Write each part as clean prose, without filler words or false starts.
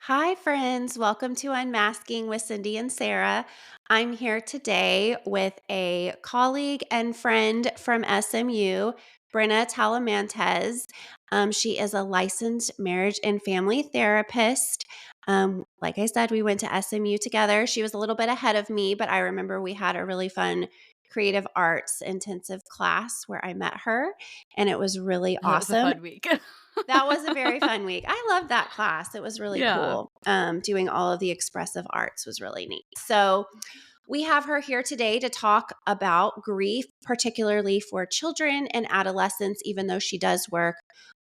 Hi, friends. Welcome to Unmasking with Cindy and Sarah. I'm here today with a colleague and friend from SMU, Brenna Talamantes. She is a licensed marriage and family therapist. Like I said, we went to SMU together. She was a little bit ahead of me, but I remember we had a really fun creative arts intensive class where I met her, and it was really That was a awesome. fun week. That was a very fun week. I loved that class. It was really Yeah. cool. Doing all of the expressive arts was really neat. So, we have her here today to talk about grief, particularly for children and adolescents, even though she does work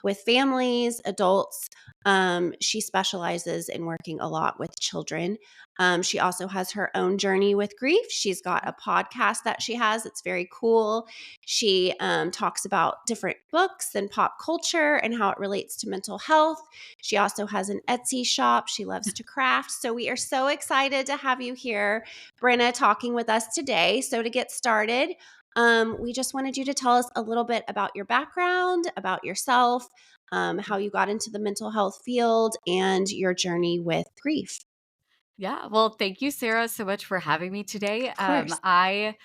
with families, adults. She specializes in working a lot with children. She also has her own journey with grief. She's got a podcast that she has. It's very cool. She talks about different books and pop culture and how it relates to mental health. She also has an Etsy shop. She loves to craft. So we are so excited to have you here, Brenna, talking with us today. So to get started, we just wanted you to tell us a little bit about your background, about yourself, how you got into the mental health field, and your journey with grief. Yeah. Well, thank you, Sarah, so much for having me today. Of course. I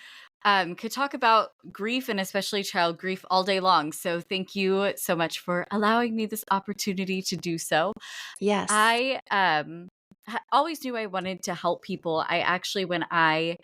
could talk about grief and especially child grief all day long. So thank you so much for allowing me this opportunity to do so. Yes. I always knew I wanted to help people. I actually went to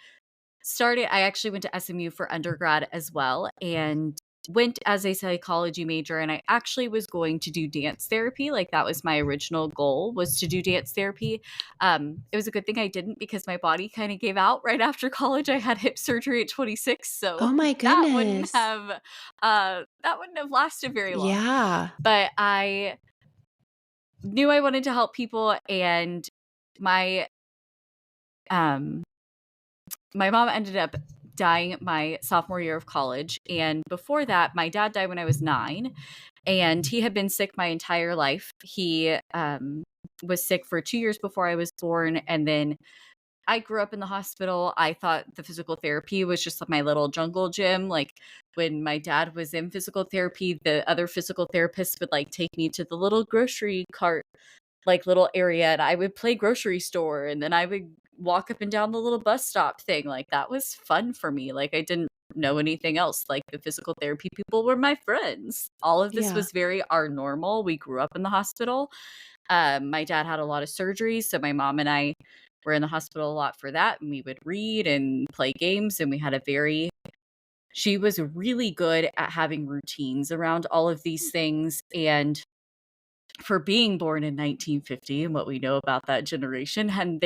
SMU for undergrad as well and went as a psychology major, and I actually was going to do dance therapy. Like, that was my original goal, was to do dance therapy. It was a good thing I didn't, because my body kind of gave out right after college. I had hip surgery at 26, so Oh my that wouldn't goodness. have that wouldn't have lasted very long. Yeah. But I knew I wanted to help people, and my um my mom ended up dying my sophomore year of college. And before that, my dad died when I was 9. And he had been sick my entire life. He was sick for 2 years before I was born. And then I grew up in the hospital. I thought the physical therapy was just my little jungle gym. Like, when my dad was in physical therapy, the other physical therapists would take me to the little grocery cart little area, and I would play grocery store, and then I would walk up and down the little bus stop thing. Like, that was fun for me. Like, I didn't know anything else. Like, the physical therapy people were my friends. All of this Yeah. was very our normal. We grew up in the hospital. My dad had a lot of surgeries, so my mom and I were in the hospital a lot for that, and we would read and play games, and we had a very she was really good at having routines around all of these things. And for being born in 1950 and what we know about that generation, and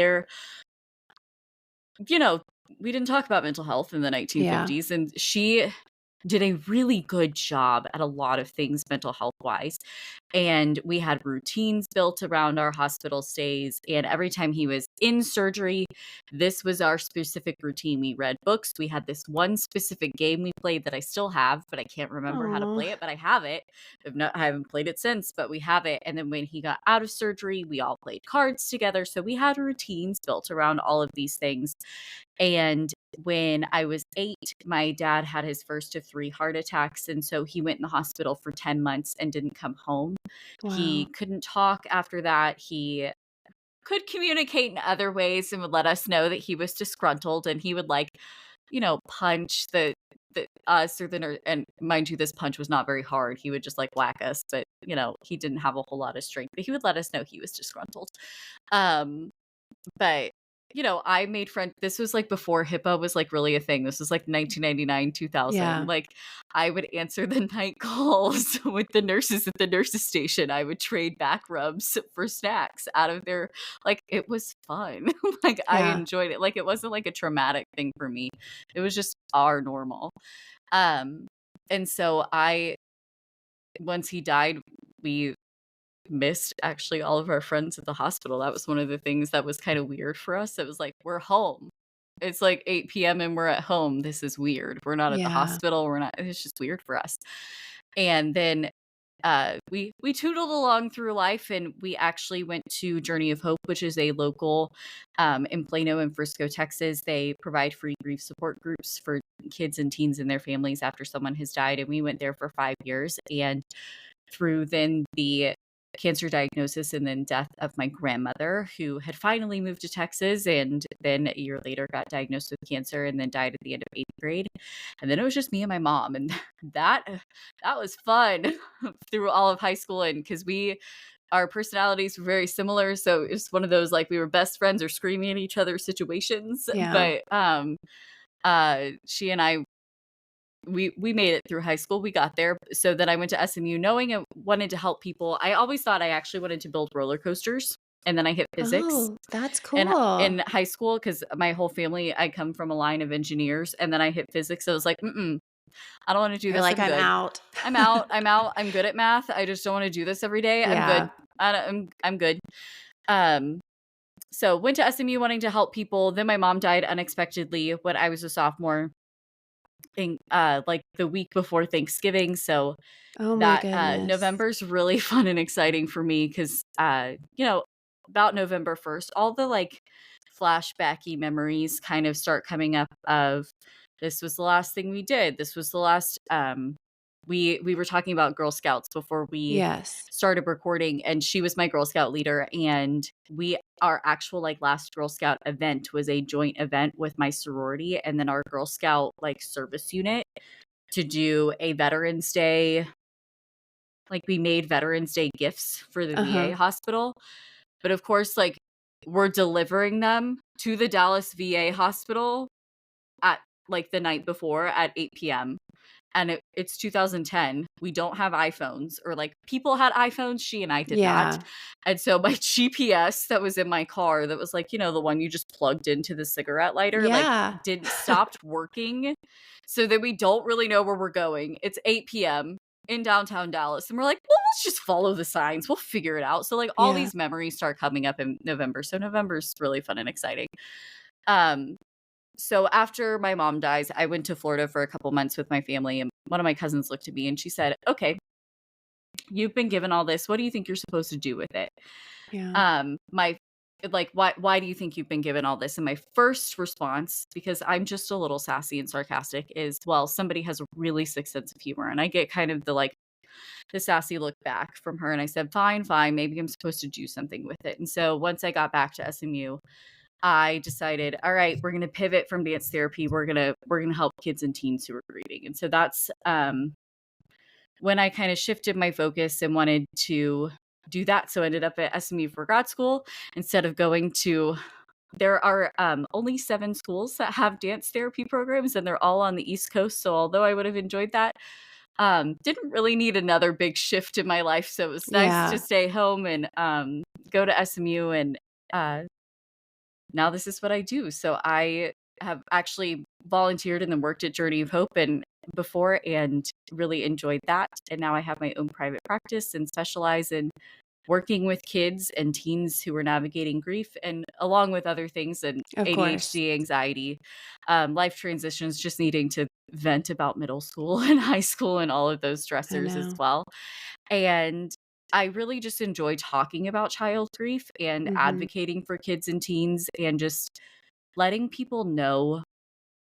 you know, we didn't talk about mental health in the Yeah. 1950s, and she did a really good job at a lot of things mental health wise. And we had routines built around our hospital stays. And every time he was in surgery, this was our specific routine. We read books. We had this one specific game we played that I still have, but I can't remember how to Oh, play it, but I have it. I haven't played it since, but we have it. And then when he got out of surgery, we all played cards together. So we had routines built around all of these things. And when I was 8, my dad had his first of 3 heart attacks, and so he went in the hospital for 10 months and didn't come home. He wow. couldn't talk after that. He could communicate in other ways and would let us know that he was disgruntled, and he would, punch the us or the nurse. And mind you, this punch was not very hard. He would just, whack us, but, he didn't have a whole lot of strength, but he would let us know he was disgruntled. Um but, I made friends. This was, before HIPAA was, really a thing. This was, 1999, 2000. Yeah. Like, I would answer the night calls with the nurses at the nurses station. I would trade back rubs for snacks out of their it was fun. I Yeah. enjoyed it. Like, it wasn't, a traumatic thing for me. It was just our normal. Um, and so once he died, we missed actually all of our friends at the hospital. That was one of the things that was kind of weird for us. It was like, we're home. It's 8 p.m. and we're at home. This is weird. We're not at the Yeah. hospital. We're not, it's just weird for us. And then we tootled along through life, and we actually went to Journey of Hope, which is a local in Plano and Frisco, Texas. They provide free grief support groups for kids and teens and their families after someone has died. And we went there for 5 years. And through then the cancer diagnosis and then death of my grandmother, who had finally moved to Texas and then a year later got diagnosed with cancer and then died at the end of 8th grade. And then it was just me and my mom, and that was fun through all of high school. And because our personalities were very similar, so it was one of those like we were best friends or screaming at each other situations. Yeah. But she and I, we made it through high school. We got there. So then I went to SMU knowing I wanted to help people. I always thought I actually wanted to build roller coasters. And then I hit physics Oh, that's in cool. high school because my whole family, I come from a line of engineers. And then I hit physics. So I was like, I don't want to do You're this. like, I'm I'm good. out. I'm out. I'm out. I'm good at math. I just don't want to do this every day. I'm good. Yeah. I'm good. So went to SMU wanting to help people. Then my mom died unexpectedly when I was a sophomore in like the week before Thanksgiving. So Oh my that goodness. November's really fun and exciting for me because about November 1st, all the like flashbacky memories kind of start coming up of this was the last thing we did. This was the last we were talking about Girl Scouts before we Yes. started recording, and she was my Girl Scout leader, and our actual like last Girl Scout event was a joint event with my sorority and then our Girl Scout like service unit to do a Veterans Day. Like we made Veterans Day gifts for the VA Uh-huh. hospital. But of course, like we're delivering them to the Dallas VA hospital at like the night before at 8 p.m. And it's 2010. We don't have iPhones, or like people had iPhones. She and I did not. Yeah. And so my GPS that was in my car, that was like, the one you just plugged into the cigarette lighter, like Yeah. didn't stopped working. So that we don't really know where we're going. It's 8 p.m. in downtown Dallas. And we're like, well, let's just follow the signs. We'll figure it out. So like all Yeah. these memories start coming up in November. So November's really fun and exciting. So after my mom dies, I went to Florida for a couple months with my family, and one of my cousins looked at me and she said, okay, you've been given all this. What do you think you're supposed to do with it? Yeah. Why do you think you've been given all this? And my first response, because I'm just a little sassy and sarcastic, is, well, somebody has a really sick sense of humor. And I get kind of the sassy look back from her. And I said, fine, maybe I'm supposed to do something with it. And so once I got back to SMU, I decided, all right, we're going to pivot from dance therapy. We're going to help kids and teens who are grieving. And so that's when I kind of shifted my focus and wanted to do that. So I ended up at SMU for grad school instead of going to. There are only 7 schools that have dance therapy programs, and they're all on the East Coast. So although I would have enjoyed that, didn't really need another big shift in my life. So it was nice to Yeah. stay home and go to SMU, and now this is what I do. So I have actually volunteered and then worked at Journey of Hope and before, and really enjoyed that. And now I have my own private practice and specialize in working with kids and teens who are navigating grief, and along with other things, and Of course. ADHD, anxiety, life transitions, just needing to vent about middle school and high school and all of those I stressors as know. well. And I really just enjoy talking about child grief and Mhm. advocating for kids and teens, and just letting people know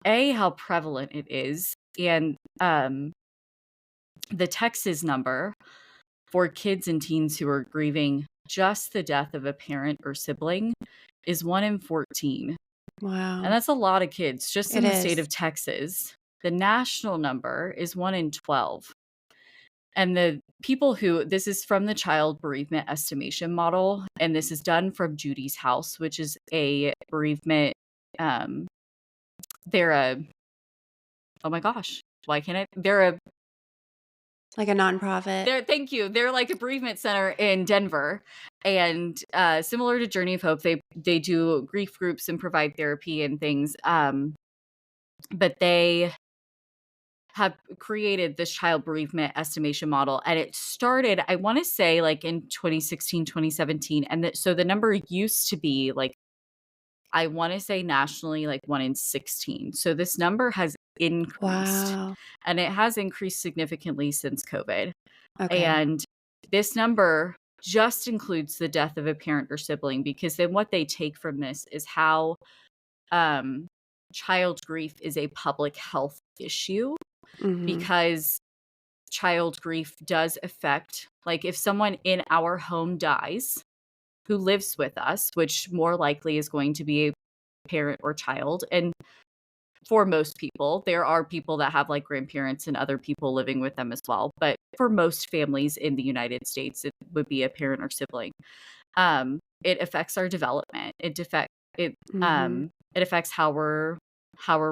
how prevalent it is, and the Texas number for kids and teens who are grieving just the death of a parent or sibling is 1 in 14. And Wow. that's a lot of kids just It in the state is. of Texas. The national number is 1 in 12. And the people who, this is from the child bereavement estimation model, and this is done from Judy's House, which is a bereavement. Um, they're a, oh my gosh, why can't I? Like a nonprofit. Thank you. They're like a bereavement center in Denver, and similar to Journey of Hope, they do grief groups and provide therapy and things. But they have created this child bereavement estimation model, and it started, I want to say, like in 2016, 2017. And so the number used to be like, I want to say nationally, like 1 in 16. So this number has increased, Wow. and it has increased significantly since COVID. Okay. And this number just includes the death of a parent or sibling, because then what they take from this is how um, child grief is a public health issue, Mhm. because child grief does affect, like, if someone in our home dies who lives with us, which more likely is going to be a parent or child. And for most people, there are people that have like grandparents and other people living with them as well. But for most families in the United States, it would be a parent or sibling. It affects our development. It Mhm. it affects how we're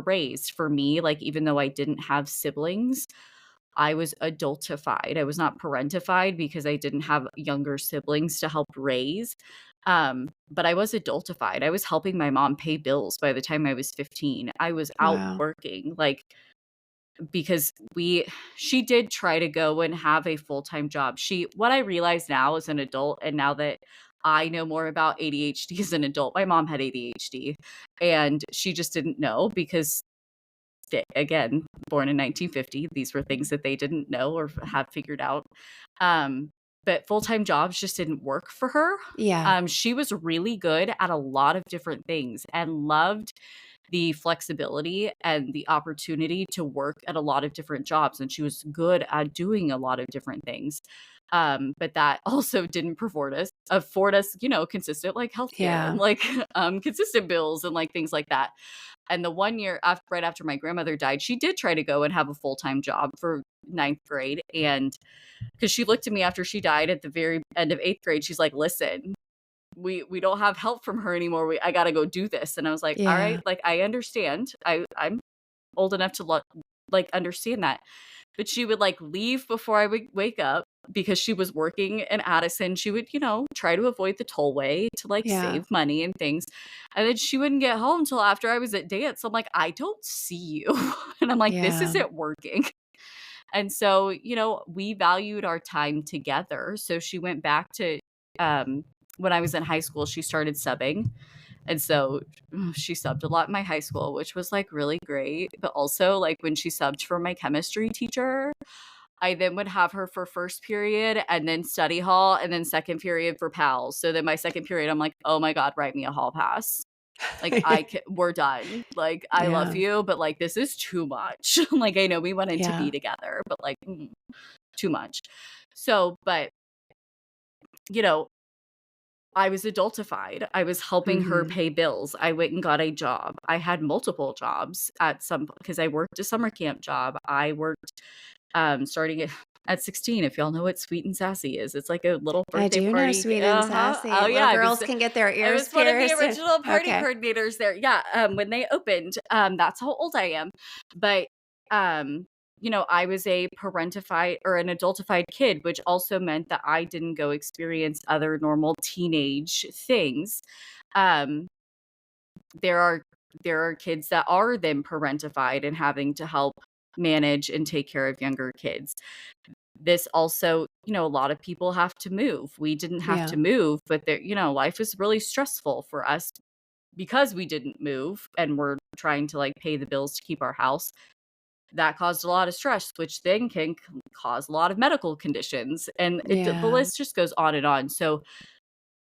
raised. For me, like, even though I didn't have siblings, I was adultified. I was not parentified because I didn't have younger siblings to help raise. But I was adultified. I was helping my mom pay bills by the time I was 15. I was out Wow. working, like, because she did try to go and have a full-time job. What I realize now as an adult, and now that I know more about ADHD as an adult, my mom had ADHD and she just didn't know because, again, born in 1950, these were things that they didn't know or have figured out. Um, but full-time jobs just didn't work for her. Yeah. She was really good at a lot of different things and loved the flexibility and the opportunity to work at a lot of different jobs. And she was good at doing a lot of different things. But that also didn't afford us, consistent like healthcare and Yeah. like consistent bills and like things like that. And the one year right after my grandmother died, she did try to go and have a full-time job for ninth grade. And because she looked at me after she died at the very end of eighth grade, she's like, listen, we don't have help from her anymore. I got to go do this. And I was like, all right, Yeah. like, I understand. I'm old enough to like understand that. But she would like leave before I would wake up because she was working in Addison. She would, try to avoid the tollway to like Yeah. save money and things. And then she wouldn't get home until after I was at dance. I'm like, I don't see you. And I'm like, this Yeah. isn't working. And so, we valued our time together. So she went back to, when I was in high school, she started subbing. And so she subbed a lot in my high school, which was like really great. But also, like, when she subbed for my chemistry teacher, I then would have her for first period and then study hall and then second period for pals. So then my second period, I'm like, oh my God, write me a hall pass. Like, we're done. Like, I love Yeah. you, but like, this is too much. Like, I know we wanted to be Yeah. together, but like, too much. So, but, you know, I was adultified. I was helping her Mhm. pay bills. I went and got a job. I had multiple jobs because I worked a summer camp job. I worked starting at 16, if y'all know what Sweet and Sassy is. It's like a little I birthday do know party. Sweet and Uh-huh. Sassy. Oh yeah, Little girls can get their I ears was one of the pierced and original party okay. coordinators there. Yeah, when they opened. That's how old I am. But um I was a parentified or an adultified kid, which also meant that I didn't go experience other normal teenage things. Um, there are kids that are then parentified and having to help manage and take care of younger kids. This also, a lot of people have to move. We didn't have Yeah. to move, but life was really stressful for us because we didn't move and we're trying to like pay the bills to keep our house. That caused a lot of stress, which then can cause a lot of medical conditions. And the Yeah. list just goes on and on. So,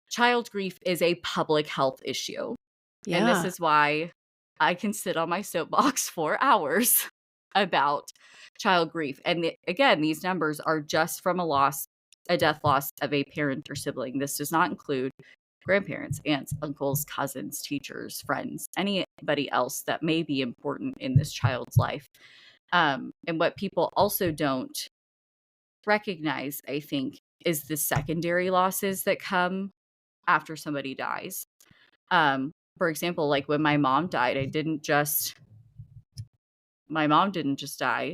child grief is a public health issue. And this Yeah. is why I can sit on my soapbox for hours about child grief. And again, these numbers are just from a death loss of a parent or sibling. This does not include grandparents, aunts, uncles, cousins, teachers, friends, anybody else that may be important in this child's life. And what people also don't recognize, I think, is the secondary losses that come after somebody dies. For example, like when my mom died, my mom didn't just die.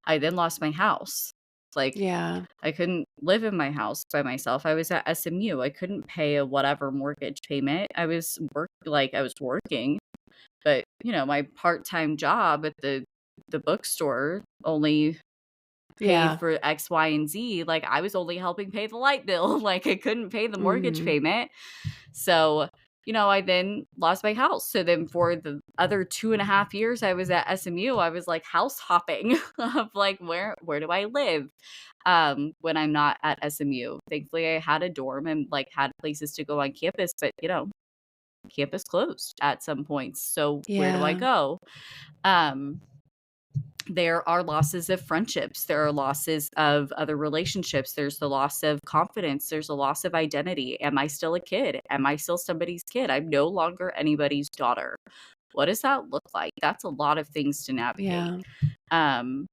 I then lost my house. Like, Yeah. I couldn't live in my house by myself. I was at SMU. I couldn't pay a whatever mortgage payment. I was working, but my part-time job at the bookstore only paid Yeah. for X, Y, and Z. Like, I was only helping pay the light bill. Like, I couldn't pay the mortgage Mhm. payment. So, I then lost my house. So then for the other 2.5 years I was at SMU, I was like house hopping of like, where do I live? When I'm not at SMU. Thankfully I had a dorm and like had places to go on campus, but campus closed at some points. So where do I Yeah. go? Um, There are losses of friendships. There are losses of other relationships. There's the loss of confidence. There's a loss of identity. Am I still a kid? Am I still somebody's kid? I'm no longer anybody's daughter. What does that look like? That's a lot of things to navigate. Yeah. Um,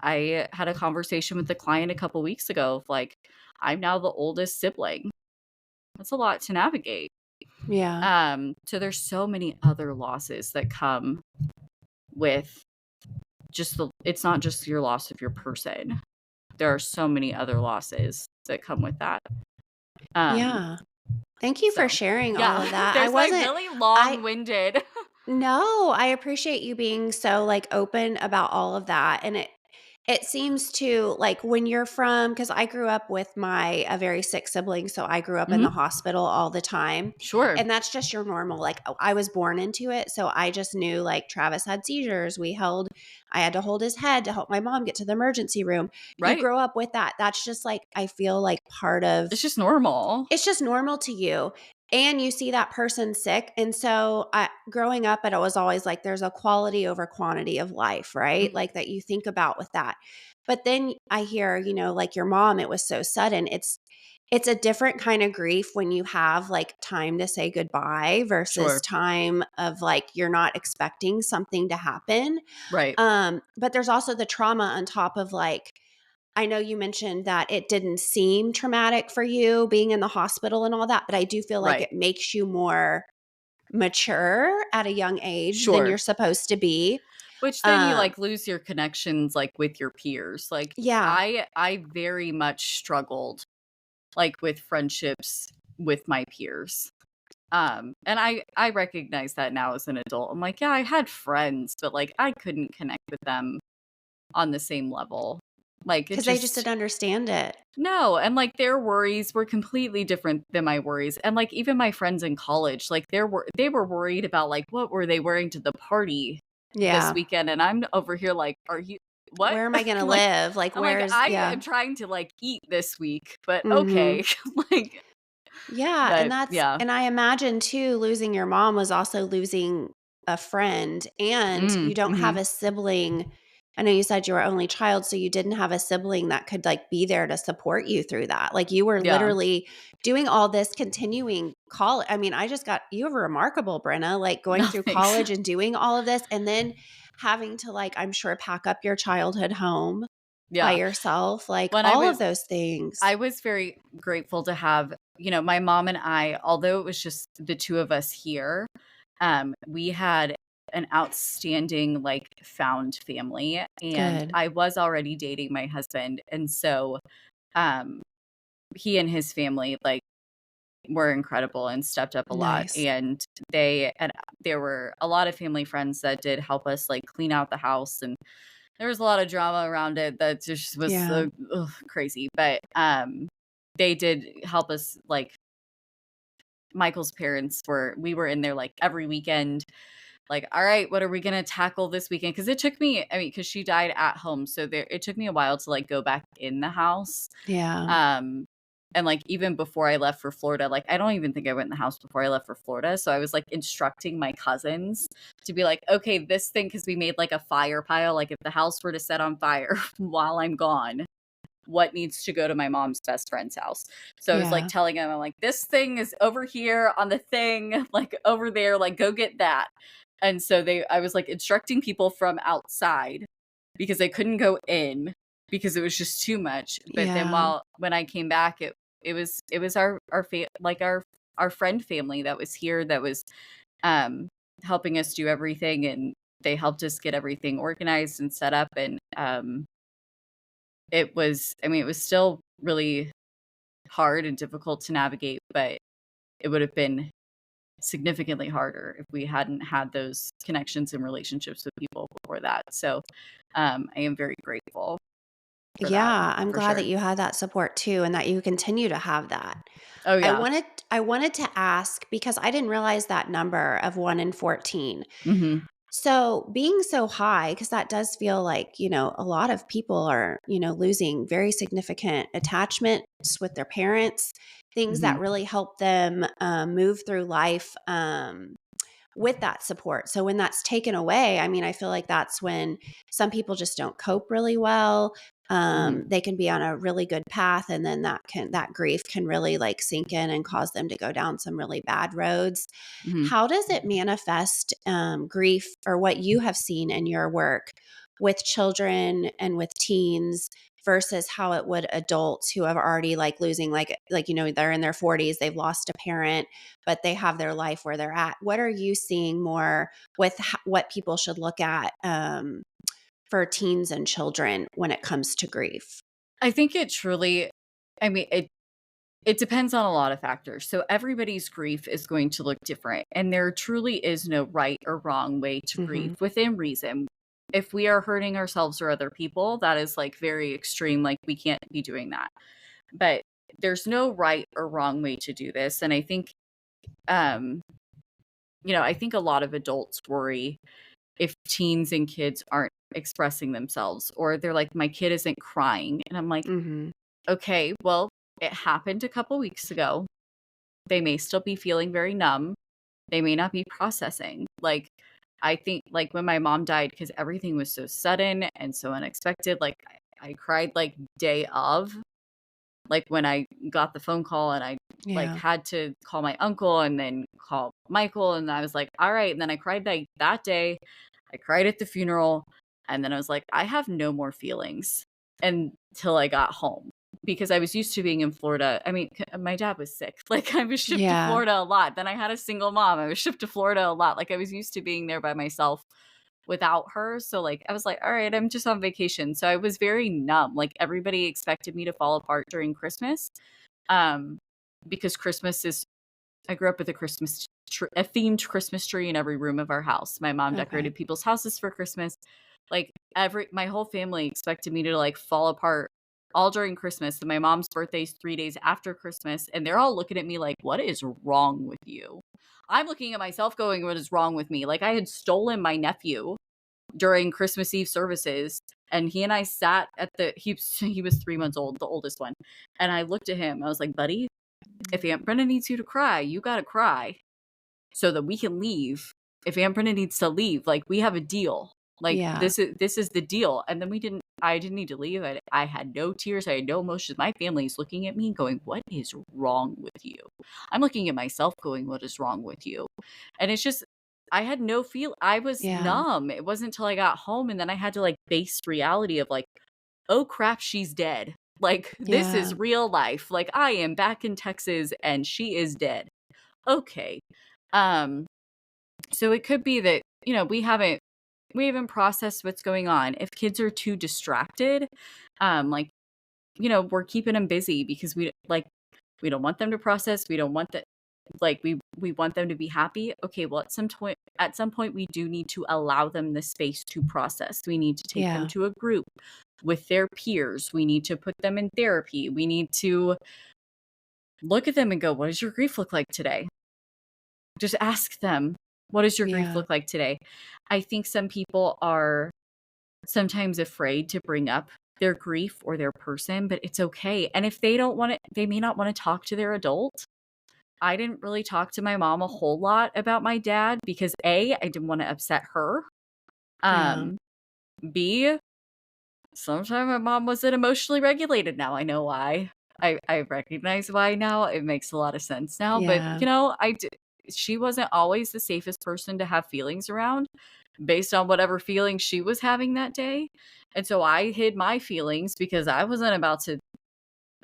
I had a conversation with a client a couple weeks ago of like, I'm now the oldest sibling. That's a lot to navigate. Yeah. So there's so many other losses that come with it's not just your loss of your person. There are so many other losses that come with that. Yeah. Thank you for So sharing all yeah, of that. there's like really I long-winded. No, I appreciate you being so, like, open about all of that, and it seems to like, when you're from, because I grew up with a very sick sibling, so I grew up in the Mhm. hospital all the time, Sure. and that's just your normal, like, I was born into it, so I just knew, like, Travis had seizures, I had to hold his head to help my mom get to the emergency room. You Right. grow up with that. That's just, like, I feel like part of It's just normal. it's just normal to you, and you see that person sick, and so, growing up, it was always like there's a quality over quantity of life, right? Mhm. Like, that you think about with that. But then I hear, like your mom, it was so sudden. It's a different kind of grief when you have, like, time to say goodbye versus Sure. time of, like, you're not expecting something to happen. Right. But there's also the trauma on top of, like, I know you mentioned that it didn't seem traumatic for you being in the hospital and all that, but I do feel like Right. it makes you more mature at a young age than Sure. you're supposed to be. Which then you, Um, like, lose your connections, like, with your peers. Like, yeah, I very much struggled, like, with friendships with my peers. And I recognize that now as an adult. I'm like, yeah, I had friends, but, like, I couldn't connect with them on the same level. Like, it because they just just didn't understand it. no, and, like, their worries were completely different than my worries, and, like, even my friends in college, like, they were worried about, like, what were they wearing to the party this Yeah. weekend, and I'm over here like, "Are you what?" Where am I going to Like, live? Like, I'm like, where's, "I yeah. am trying to, like, eat this week, but Hmm. okay." Like, Yeah, but yeah. and I imagine too, losing your mom was also losing a friend, and you don't have Mhm. a sibling. I know you said you were only child, so you didn't have a sibling that could, like, be there to support you through that. Like, you were Yeah. literally doing all this, continuing college. I mean, you have a remarkable, Brenna, like, going No, through thanks. college and doing all of this, and then having to, like, I'm sure, pack up your childhood home by Yeah. yourself, like, When all of those things. I was very grateful to have, my mom and I, although it was just the 2 of us here, we had an outstanding, like, found family, and Good. I was already dating my husband, and so, um, he and his family, like, were incredible and stepped up a lot, Nice. and there were a lot of family friends that did help us, like, clean out the house, and there was a lot of drama around it that just was Yeah. so crazy, but, they did help us, like, Michael's parents we were in there, like, every weekend, like, "All right, what are we gonna tackle this weekend?" Because it took me because she died at home, so it took me a while to, like, go back in the house, Yeah. um, and, like, even before I left for Florida, like, I don't even think I went in the house before I left for Florida, so I was, like, instructing my cousins to be like, "Okay, this thing," because we made, like, a fire pile, like, if the house were to set on fire while I'm gone, what needs to go to my mom's best friend's house. So I was like Yeah. telling him, I'm like, this thing is over here on the thing, like over there, like go get that. And so I was like instructing people from outside because they couldn't go in because it was just too much. But then Yeah. when I came back, it was our friend family that was here that was um helping us do everything, and they helped us get everything organized and set up, and it was still really hard and difficult to navigate, but it would have been significantly harder if we hadn't had those connections and relationships with people before that. So, I am very grateful for that, Yeah, I'm for glad that sure. you had that support too and that you continue to have that. Oh, I yeah. wanted I wanted to ask because I didn't realize that number of 1 in 14. Mhm. So, being so high, because that does feel like, a lot of people are, losing very significant attachments with their parents, things that Mhm. really help them move through life. with that support. So when that's taken away, I mean, I feel like that's when some people just don't cope really well. They can be on a really good path, and then that grief can really like sink in and cause them to go down some really bad roads. Mm-hmm. How does it manifest, grief, or what you have seen in your work with children and with teens versus how it would adults who have already like losing they're in their 40s, they've lost a parent, but they have their life where they're at. What are you seeing more with what people should look at, for teens and children when it comes to grief? I think it truly, I mean, it depends on a lot of factors. So everybody's grief is going to look different, and there truly is no right or wrong way to Mm-hmm. grieve within reason. If we are hurting ourselves or other people, that is like very extreme. Like we can't be doing that. But there's no right or wrong way to do this. And I think, um, I think a lot of adults worry if teens and kids aren't expressing themselves, or they're like, my kid isn't crying. And I'm like, Mm-hmm. okay, well, it happened a couple weeks ago. They may still be feeling very numb. They may not be processing. Like, I think, like, when my mom died, because everything was so sudden and so unexpected, like, I cried, like, day of. Like, when I got the phone call and I, like, Yeah. had to call my uncle and then call Michael, and I was like, all right. And then I cried, like, that day. I cried at the funeral, and then I was like, I have no more feelings until I got home, because I was used to being in Florida. I mean, my dad was sick. Like, I was shipped to Yeah. Florida a lot. Then I had a single mom. I was shipped to Florida a lot. Like, I was used to being there by myself without her. So, like, I was like, all right, I'm just on vacation. So I was very numb. Like, everybody expected me to fall apart during Christmas. Um, because Christmas is, I grew up with a themed Christmas tree in every room of our house. My mom Okay. decorated people's houses for Christmas. Like, my whole family expected me to like fall apart all during Christmas. And my mom's birthday is 3 days after Christmas, and they're all looking at me like, "What is wrong with you?" I'm looking at myself going, "What is wrong with me?" Like, I had stolen my nephew during Christmas Eve services, and he and I sat at he was 3 months old, the oldest one, and I looked at him. I was like, "Buddy, if Aunt Brenda needs you to cry, you gotta cry so that we can leave. If Aunt Brenda needs to leave, like, we have a deal. Like, Yeah. this is the deal." And then I didn't need to leave. I had no tears. I had no emotions. My family's looking at me going, "What is wrong with you?" I'm looking at myself going, "What is wrong with you?" And it's just, I had no feel. I was Yeah. numb. It wasn't until I got home, and then I had to like face reality of like, oh crap, she's dead. Like, this Yeah. is real life. Like, I am back in Texas and she is dead. Okay. Um, so it could be that, we haven't processed what's going on. If kids are too distracted, like, we're keeping them busy because we don't want them to process. We don't want that. Like, we want them to be happy. Okay, well, at some point we do need to allow them the space to process. We need to take them Yeah. to a group with their peers. We need to put them in therapy. We need to look at them and go, what does your grief look like today? Just ask them, what does your grief Yeah. look like today? I think some people are sometimes afraid to bring up their grief or their person, but it's okay. And if they don't want it, they may not want to talk to their adult. I didn't really talk to my mom a whole lot about my dad because A, I didn't want to upset her. Yeah. Um, B, sometimes my mom wasn't emotionally regulated. Now I know why. I recognize why now. It makes a lot of sense now. But, Yeah. she wasn't always the safest person to have feelings around based on whatever feelings she was having that day. And so I hid my feelings because I wasn't about to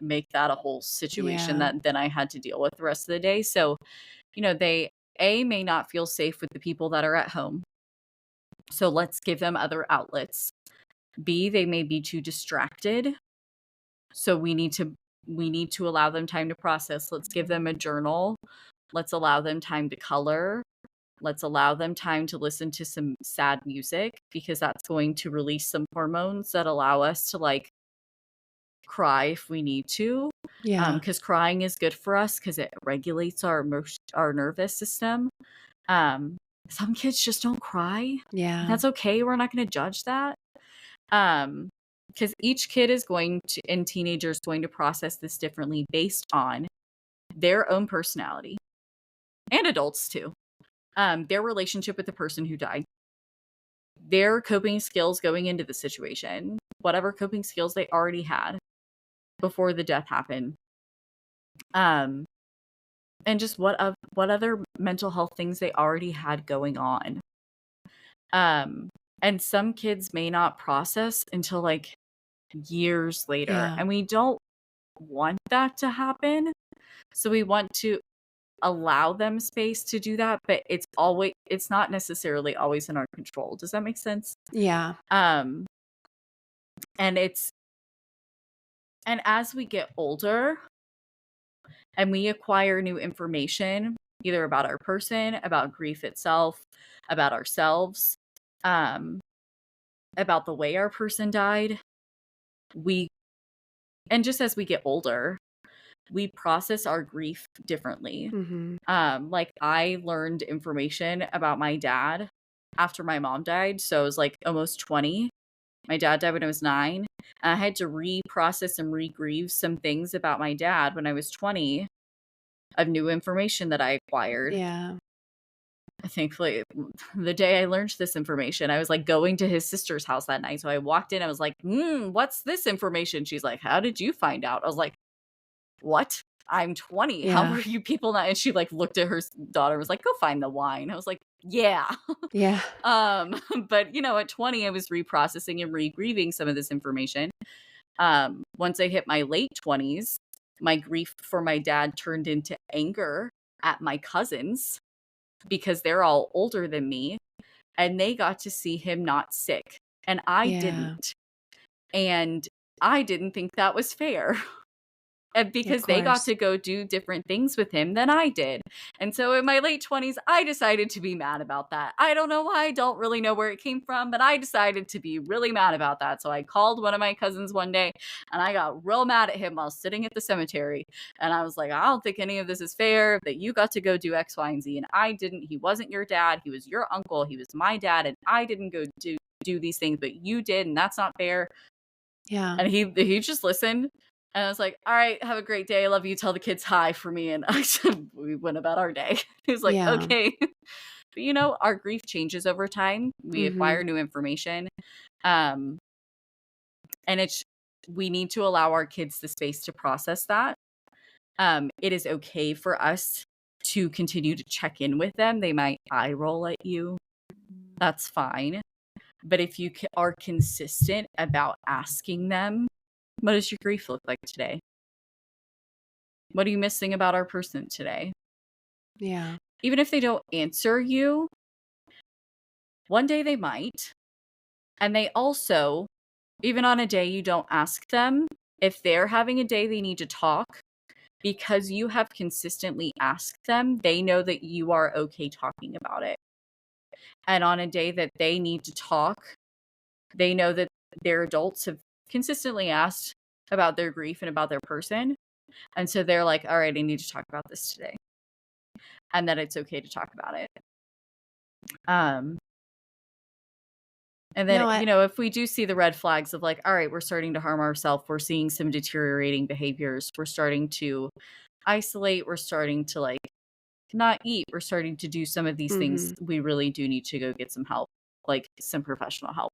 make that a whole situation Yeah. that then I had to deal with the rest of the day. So, they may not feel safe with the people that are at home. So let's give them other outlets. B, they may be too distracted. So we need to allow them time to process. Let's give them a journal. Let's allow them time to color. Let's allow them time to listen to some sad music, because that's going to release some hormones that allow us to like cry if we need to. Yeah. Because crying is good for us because it regulates our nervous system. Um, some kids just don't cry. Yeah. That's okay. We're not going to judge that. Because each kid is going to, and teenager is going to process this differently based on their own personality, and adults too. their relationship with the person who died, their coping skills going into the situation, whatever coping skills they already had before the death happened, um, and just what other mental health things they already had going on. And some kids may not process until like years later, Yeah. and we don't want that to happen. So we want to allow them space to do that, but it's not necessarily always in our control. Does that make sense? Yeah. Um and it's and as we get older and we acquire new information, either about our person, about grief itself, about ourselves, um, about the way our person died, we and just as we get older, we process our grief differently. Mhm. Like I learned information about my dad after my mom died. So I was like almost 20. My dad died when I was 9. And I had to reprocess and re-grieve some things about my dad when I was 20 of new information that I acquired. Yeah. Thankfully, the day I learned this information, I was like going to his sister's house that night. So I walked in, I was like, what's this information? She's like, how did you find out? I was like, what? I'm 20. How Yeah. are you people not? And she like looked at her daughter and was like, go find the wine. I was like, yeah. Yeah. But at 20, I was reprocessing and re-grieving some of this information. Once I hit my late 20s, my grief for my dad turned into anger at my cousins because they're all older than me and they got to see him not sick and I Yeah. didn't. And I didn't think that was fair. And Of because they got course. to go do different things with him than I did. And so in my late 20s, I decided to be mad about that. I don't know why. I don't really know where it came from, but I decided to be really mad about that. So I called one of my cousins one day and I got real mad at him while sitting at the cemetery. And I was like, I don't think any of this is fair that you got to go do X, Y, and Z. And I didn't. He wasn't your dad. He was your uncle. He was my dad. And I didn't go do these things, but you did. And that's not fair. Yeah. And he just listened. And I was like, all right, have a great day. I love you. Tell the kids hi for me. And we went about our day. He was like, Yeah. okay. But our grief changes over time. We Mhm. acquire new information. Um, and we need to allow our kids the space to process that. It is okay for us to continue to check in with them. They might eye roll at you. That's fine. But if you are consistent about asking them, what does your grief look like today? What are you missing about our person today? Yeah. Even if they don't answer you, one day they might. And they also, even on a day you don't ask them, if they're having a day they need to talk, because you have consistently asked them, they know that you are okay talking about it. And on a day that they need to talk, they know that their adults have consistently asked about their grief and about their person. And so they're like, all right, I need to talk about this today. And that it's okay to talk about it. Um, and then, No, I if we do see the red flags of like, all right, we're starting to harm ourselves, we're seeing some deteriorating behaviors, we're starting to isolate, we're starting to like not eat, we're starting to do some of these things, Mhm. we really do need to go get some help, like some professional help.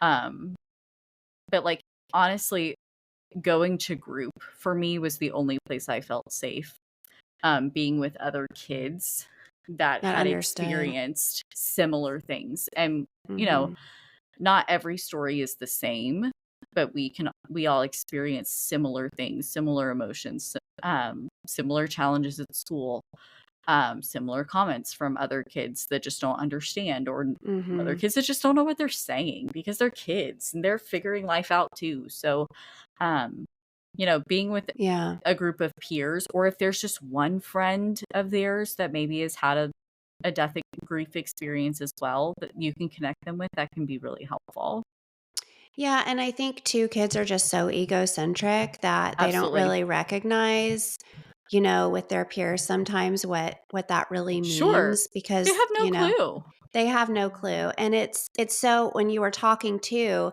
Um, but like, honestly, going to group for me was the only place I felt safe. Being with other kids that That had understood. experienced similar things. And, Mhm. not every story is the same, but we all experience similar things, similar emotions, similar challenges at school, similar comments from other kids that just don't understand, or other Mhm. kids that just don't know what they're saying because they're kids and they're figuring life out too. So, um, being with Yeah. a group of peers, or if there's just one friend of theirs that maybe has had a death grief experience as well that you can connect them with, that can be really helpful. Yeah, and I think too kids are just so egocentric that they don't Absolutely. really recognize, with their peers sometimes what that really Sure. means They because, have no clue. they have no clue. And it's so when you were talking too,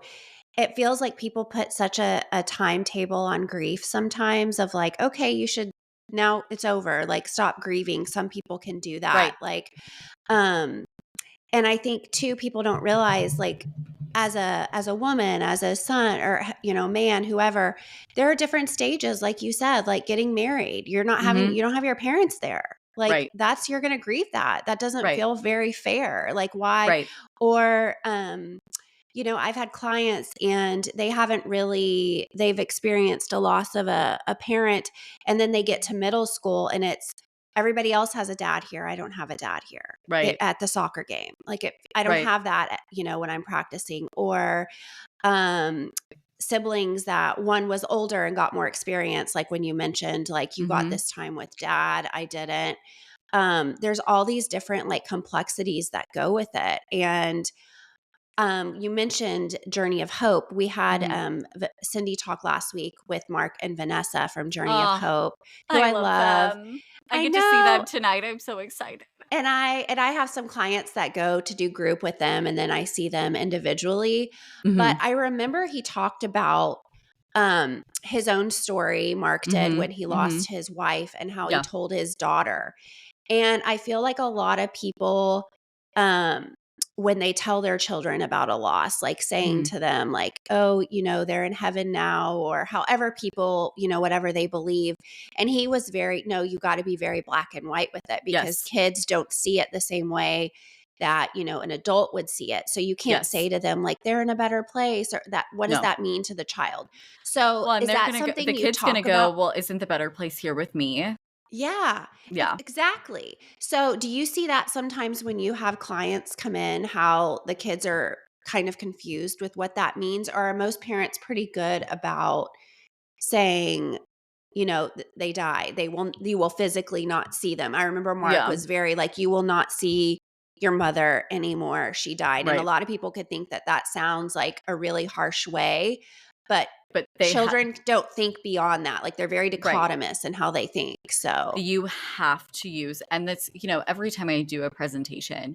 it feels like people put such a timetable on grief sometimes of like, okay, you should now it's over. Like, stop grieving. Some people can do that. Right. Like, um, and I think too, people don't realize, like, as a woman, as a son, or man, whoever, there are different stages, like you said, like getting married. You don't have your parents there. Like, Right. you're going to grieve that. That doesn't Right. feel very fair. Like, why? Right. Or I've had clients and they've experienced a loss of a parent, and then they get to middle school and it's everybody else has a dad here. I don't have a dad here Right. at the soccer game. Like, I don't Right. have that, when I'm practicing. Or um, siblings that one was older and got more experience. Like when you mentioned, like, you got Mhm. this time with dad, I didn't. There's all these different like complexities that go with it. And you mentioned Journey of Hope. We had Mhm. Cindy talk last week with Mark and Vanessa from Journey of Oh, Hope, who I I love love. them. I I get to see them know. tonight. I'm so excited. And I have some clients that go to do group with them, and then I see them individually. But Mhm. I remember he talked about his own story, Mark did, Mhm. when he Mhm. lost his wife, and how he Yeah. told his daughter. And I feel like a lot of people, um, when they tell their children about a loss, like saying Mhm. to them, like, oh, they're in heaven now, or however people, whatever they believe. And he was very, no, you got to be very black and white with it, because Yes. kids don't see it the same way that, an adult would see it. So you can't Yes. say to them, like, they're in a better place, or that, what does No. that mean to the child? So Well, and is they're that gonna go something the you kid's gonna talk go, about? "Well, isn't the better place here with me?" Yeah, Yeah. exactly. So, do you see that sometimes when you have clients come in, how the kids are kind of confused with what that means? Or are most parents pretty good about saying, they die, you will physically not see them? I remember Mark Yeah. was very like, you will not see your mother anymore. She died. And a Right. lot of people could think that that sounds like a really harsh way, but But children don't think beyond that. Like, they're very right. dichotomous in how they think. So, You have to use, and that's, every time I do a presentation,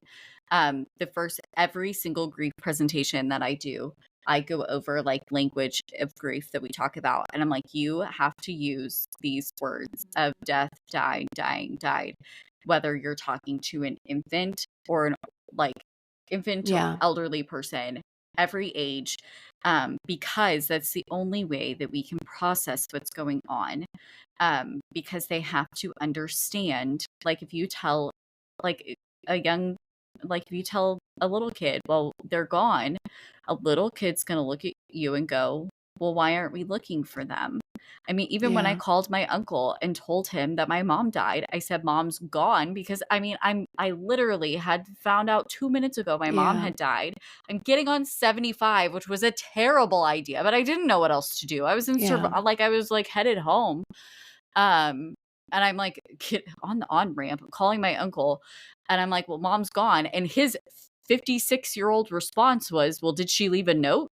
every single grief presentation that I do, I go over like language of grief that we talk about. And I'm like, you have to use these words of death, died, dying, died, whether you're talking to an infant or an like infant to yeah. elderly person, every age, because that's the only way that we can process what's going on. Because they have to understand, like, if you tell like a young like if you tell a little kid, well, they're gone, a little kid's gonna look at you and go, well, why aren't we looking for them? I mean, even when I Yeah. called my uncle and told him that my mom died, I said mom's gone, because I mean, I literally had found out 2 minutes ago my mom Yeah. had died. I'm getting on 75, which was a terrible idea, but I didn't know what else to do. I was Yeah. I was like headed home. Um, and I'm like, get on the on ramp, calling my uncle, and I'm like, well, mom's gone. And his 56-year-old response was, well, did she leave a note?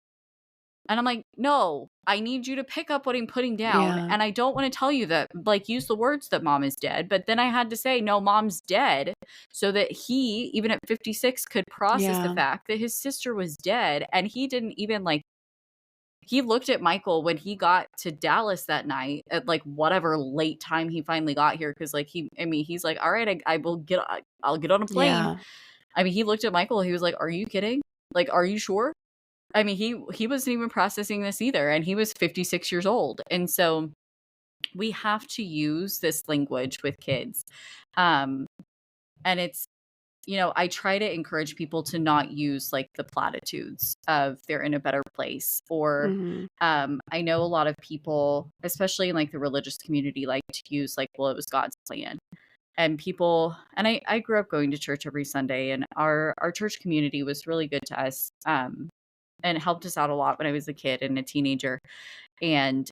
And I'm like, no, I need you to pick up what I'm putting down. Yeah. And I don't want to tell you that, like, use the words that mom is dead. But then I had to say, no, mom's dead, so that he, even at 56, could process the Yeah. fact that his sister was dead. And he didn't even like, he looked at Michael when he got to Dallas that night at like whatever late time he finally got here. Cause like he's like, all right, I'll get on a plane. Yeah. I mean, he looked at Michael. He was like, are you kidding? Like, are you sure? I mean, he wasn't even processing this either. And he was 56 years old. And so we have to use this language with kids. And it's, I try to encourage people to not use like the platitudes of they're in a better place. Or Mhm. I know a lot of people, especially in like the religious community, like to use like, well, it was God's plan. And people, and I grew up going to church every Sunday, and our church community was really good to us, and helped us out a lot when I was a kid and a teenager. And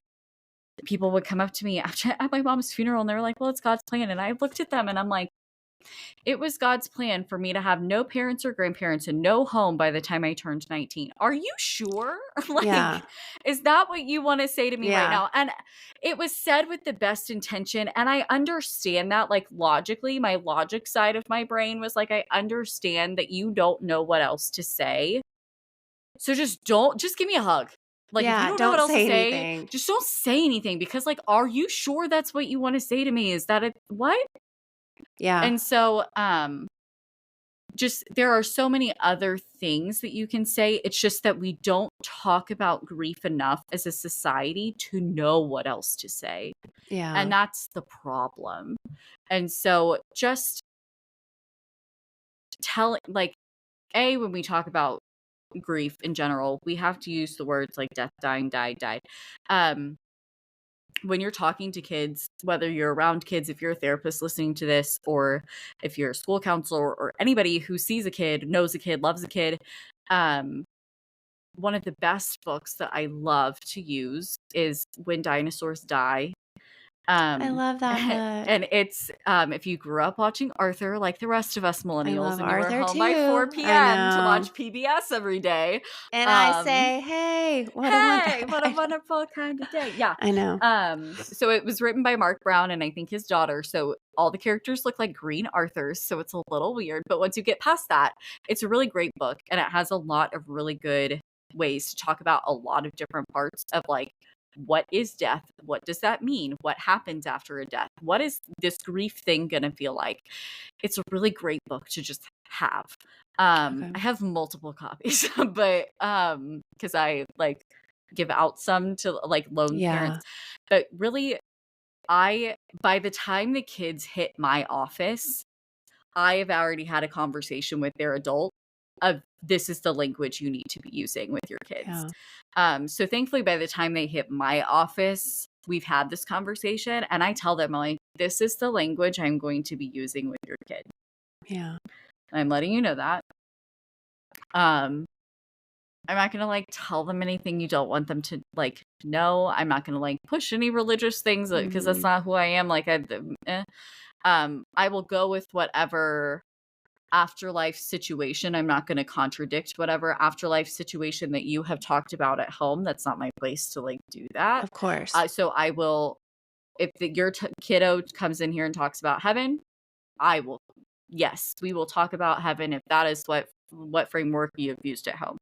people would come up to me after at my mom's funeral, and they were like, well, it's God's plan. And I looked at them and I'm like, it was God's plan for me to have no parents or grandparents and no home by the time I turned 19. Are you sure? Yeah. Like, is that what you want to say to me right Yeah. now? And it was said with the best intention. And I understand that, like, logically, my logic side of my brain was like, I understand that you don't know what else to say. So just give me a hug. Like, if you Yeah, don't know what don't else to say say, anything. just don't say anything, because, like, are you sure that's what you want to say to me? Is that what? Yeah. And so, just there are so many other things that you can say. It's just that we don't talk about grief enough as a society to know what else to say. Yeah. And that's the problem. And so just like, when we talk about grief in general, we have to use the words like death, dying, died, died. When you're talking to kids, whether you're around kids, if you're a therapist listening to this, or if you're a school counselor, or anybody who sees a kid, knows a kid, loves a kid, one of the best books that I love to use is When Dinosaurs Die. I Um, love that book. and it's, if you grew up watching Arthur like the rest of us I millennials, love and you were Arthur home by 4 too. I p.m. to know. watch PBS every day, And I um, say, "Hey, what a wonder." hey, what a wonderful kind of day. Yeah. I know. So it was written by Mark Brown and I think his daughter. So all the characters look like green Arthurs, so it's a little weird. But once you get past that, it's a really great book, and it has a lot of really good ways to talk about a lot of different parts of, like, what is death? What does that mean? What happens after a death? What is this grief thing gonna feel like? It's a really great book to just have. Okay. I have multiple copies, but because I like give out some to like lone Yeah. parents. But really, I by the time the kids hit my office, I have already had a conversation with their adult of, this is the language you need to be using with your kids. Yeah. So thankfully, by the time they hit my office, we've had this conversation, and I tell them, like, this is the language I'm going to be using with your kid. Yeah. I'm letting you know that. Um, I'm not gonna like tell them anything you don't want them to like know. I'm not gonna like push any religious things because that's Mhm. not who I am. Like, I will go with whatever afterlife situation. I'm not going to contradict whatever afterlife situation that you have talked about at home. That's not my place to like do that. Of course. So I will, if your kiddo comes in here and talks about heaven, I will, yes, we will talk about heaven if that is what framework you have used at home.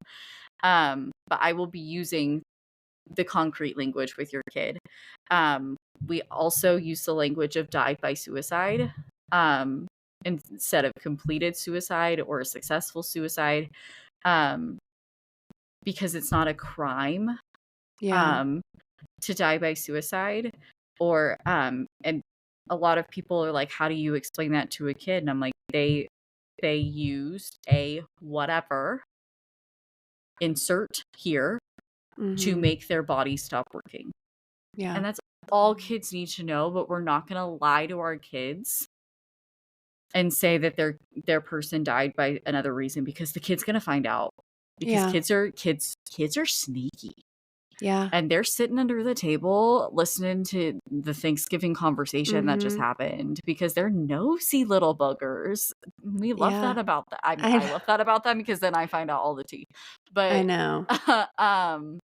But I will be using the concrete language with your kid. We also use the language of died by suicide, instead of completed suicide or a successful suicide, um, because it's not a crime, Yeah. um, to die by suicide. Or and a lot of people are like, how do you explain that to a kid? And I'm like, they used a whatever, insert here, to Mhm. make their body stop working. Yeah. And that's all kids need to know, but we're not going to lie to our kids and say that their person died by another reason, because the kid's going to find out. Because Yeah. kids are sneaky. Yeah. And they're sitting under the table listening to the Thanksgiving conversation that just Mhm. happened, because they're nosy little buggers. We love Yeah. that about them. I mean, I I kn love that about them, because then I find out all the tea. I But know. um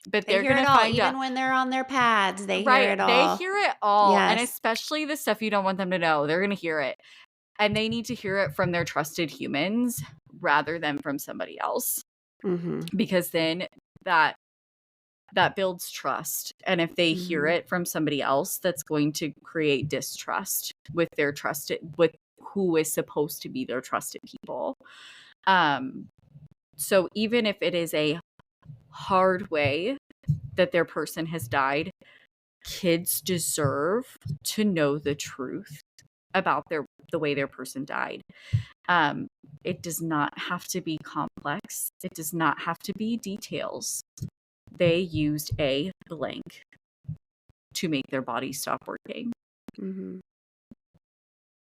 but They they're hear going it to all, find out. even when they're on their pads, they hear Right, it they all. hear it all, and Yes. especially the stuff you don't want them to know, they're gonna hear it, and they need to hear it from their trusted humans rather than from somebody else, Mhm. because then that builds trust, and if they hear Mhm. it from somebody else, that's going to create distrust with their trusted, with who is supposed to be their trusted people. Um, so even if it is a hard way that their person has died, kids deserve to know the truth about the way their person died. Um, it does not have to be complex. It does not have to be details. They used a blank to make their body stop working. Mhm.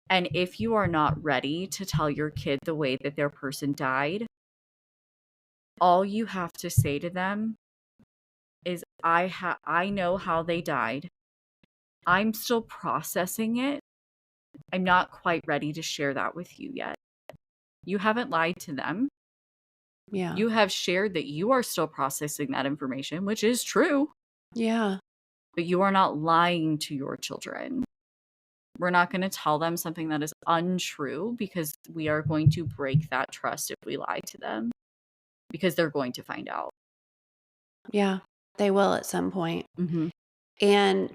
And if you are not ready to tell your kid the way that their person died, all you have to say to them is, I know how they died. I'm still processing it. I'm not quite ready to share that with you yet. You haven't lied to them. Yeah. You have shared that you are still processing that information, which is true, Yeah. but you are not lying to your children. We're not going to tell them something that is untrue, because we are going to break that trust if we lie to them, because they're going to find out. Yeah. They will at some point. Mhm. And,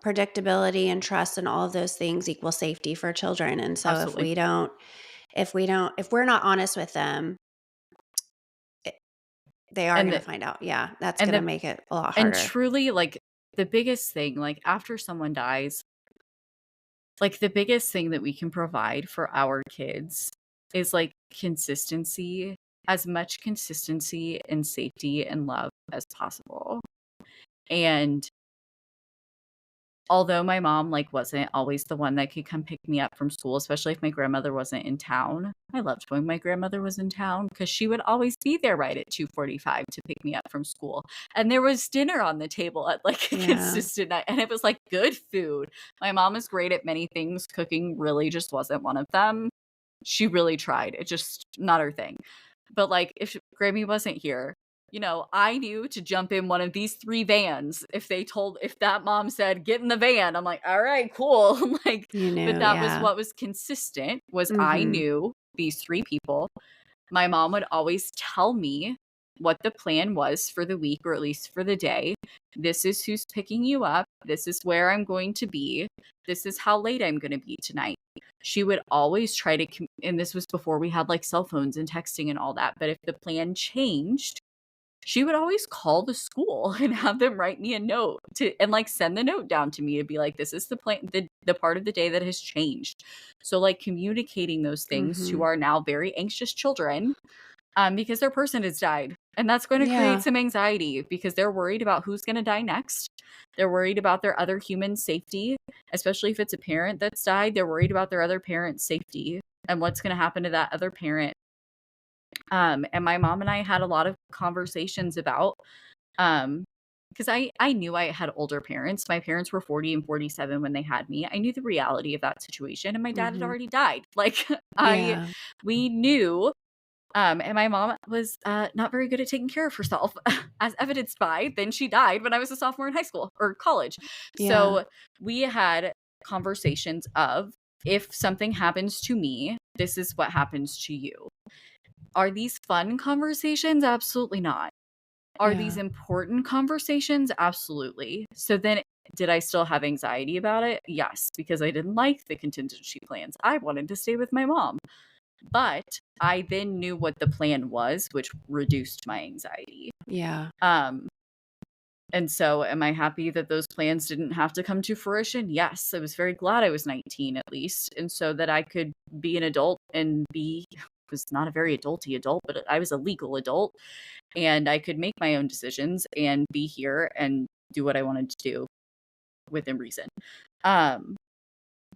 predictability and trust and all of those things equal safety for children. And so Absolutely. if we're not honest with them, it, they are And going to the find out. Yeah. That's and going to the make it a lot and harder. truly, like, the biggest thing, like, after someone dies, like, the biggest thing that we can provide for our kids is, like, consistency, as much consistency and safety and love as possible. And although my mom, like, wasn't always the one that could come pick me up from school, especially if my grandmother wasn't in town. I loved when my grandmother was in town because she would always be there right at 2:45 to pick me up from school. And there was dinner on the table at, like, a Yeah. consistent night, and it was, like, good food. My mom is great at many things, cooking really just wasn't one of them. She really tried, it just not her thing. But, like, if Grammy wasn't here, I knew to jump in one of these 3 vans. If that mom said, "Get in the van," I'm like, "All right, cool." Like, You but know, that was yeah. what was consistent, was I Mhm. knew these 3 people. My mom would always tell me what the plan was for the week, or at least for the day. "This is who's picking you up. This is where I'm going to be. This is how late I'm gonna be tonight." She would always try to and this was before we had, like, cell phones and texting and all that, but if the plan changed, she would always call the school and have them write me a note and, like, send the note down to me to be like, "This is the plan, the part of the day that has changed." So, like, communicating those things to Mhm. our now very anxious children, because their person has died, and that's going to create Yeah. some anxiety because they're worried about who's going to die next. They're worried about their other human safety, especially if it's a parent that's died. They're worried about their other parent's safety and what's going to happen to that other parent. And my mom and I had a lot of conversations about, because I knew I had older parents. My parents were 40 and 47 when they had me. I knew the reality of that situation, and my dad had Mhm. already died. Like, Yeah. we knew, and my mom was not very good at taking care of herself, as evidenced by then she died when I was a sophomore in high school or college. Yeah. So we had conversations of, if something happens to me, this is what happens to you. Are these fun conversations? Absolutely not. Are these Yeah. important conversations? Absolutely. So then, did I still have anxiety about it? Yes, because I didn't like the contingency plans. I wanted to stay with my mom. But I then knew what the plan was, which reduced my anxiety. Yeah. Um, and so, am I happy that those plans didn't have to come to fruition? Yes, I was very glad I was 19 at least, and so that I could be an adult and be was not a very adulty adult, but I was a legal adult, and I could make my own decisions and be here and do what I wanted to do within reason. Um,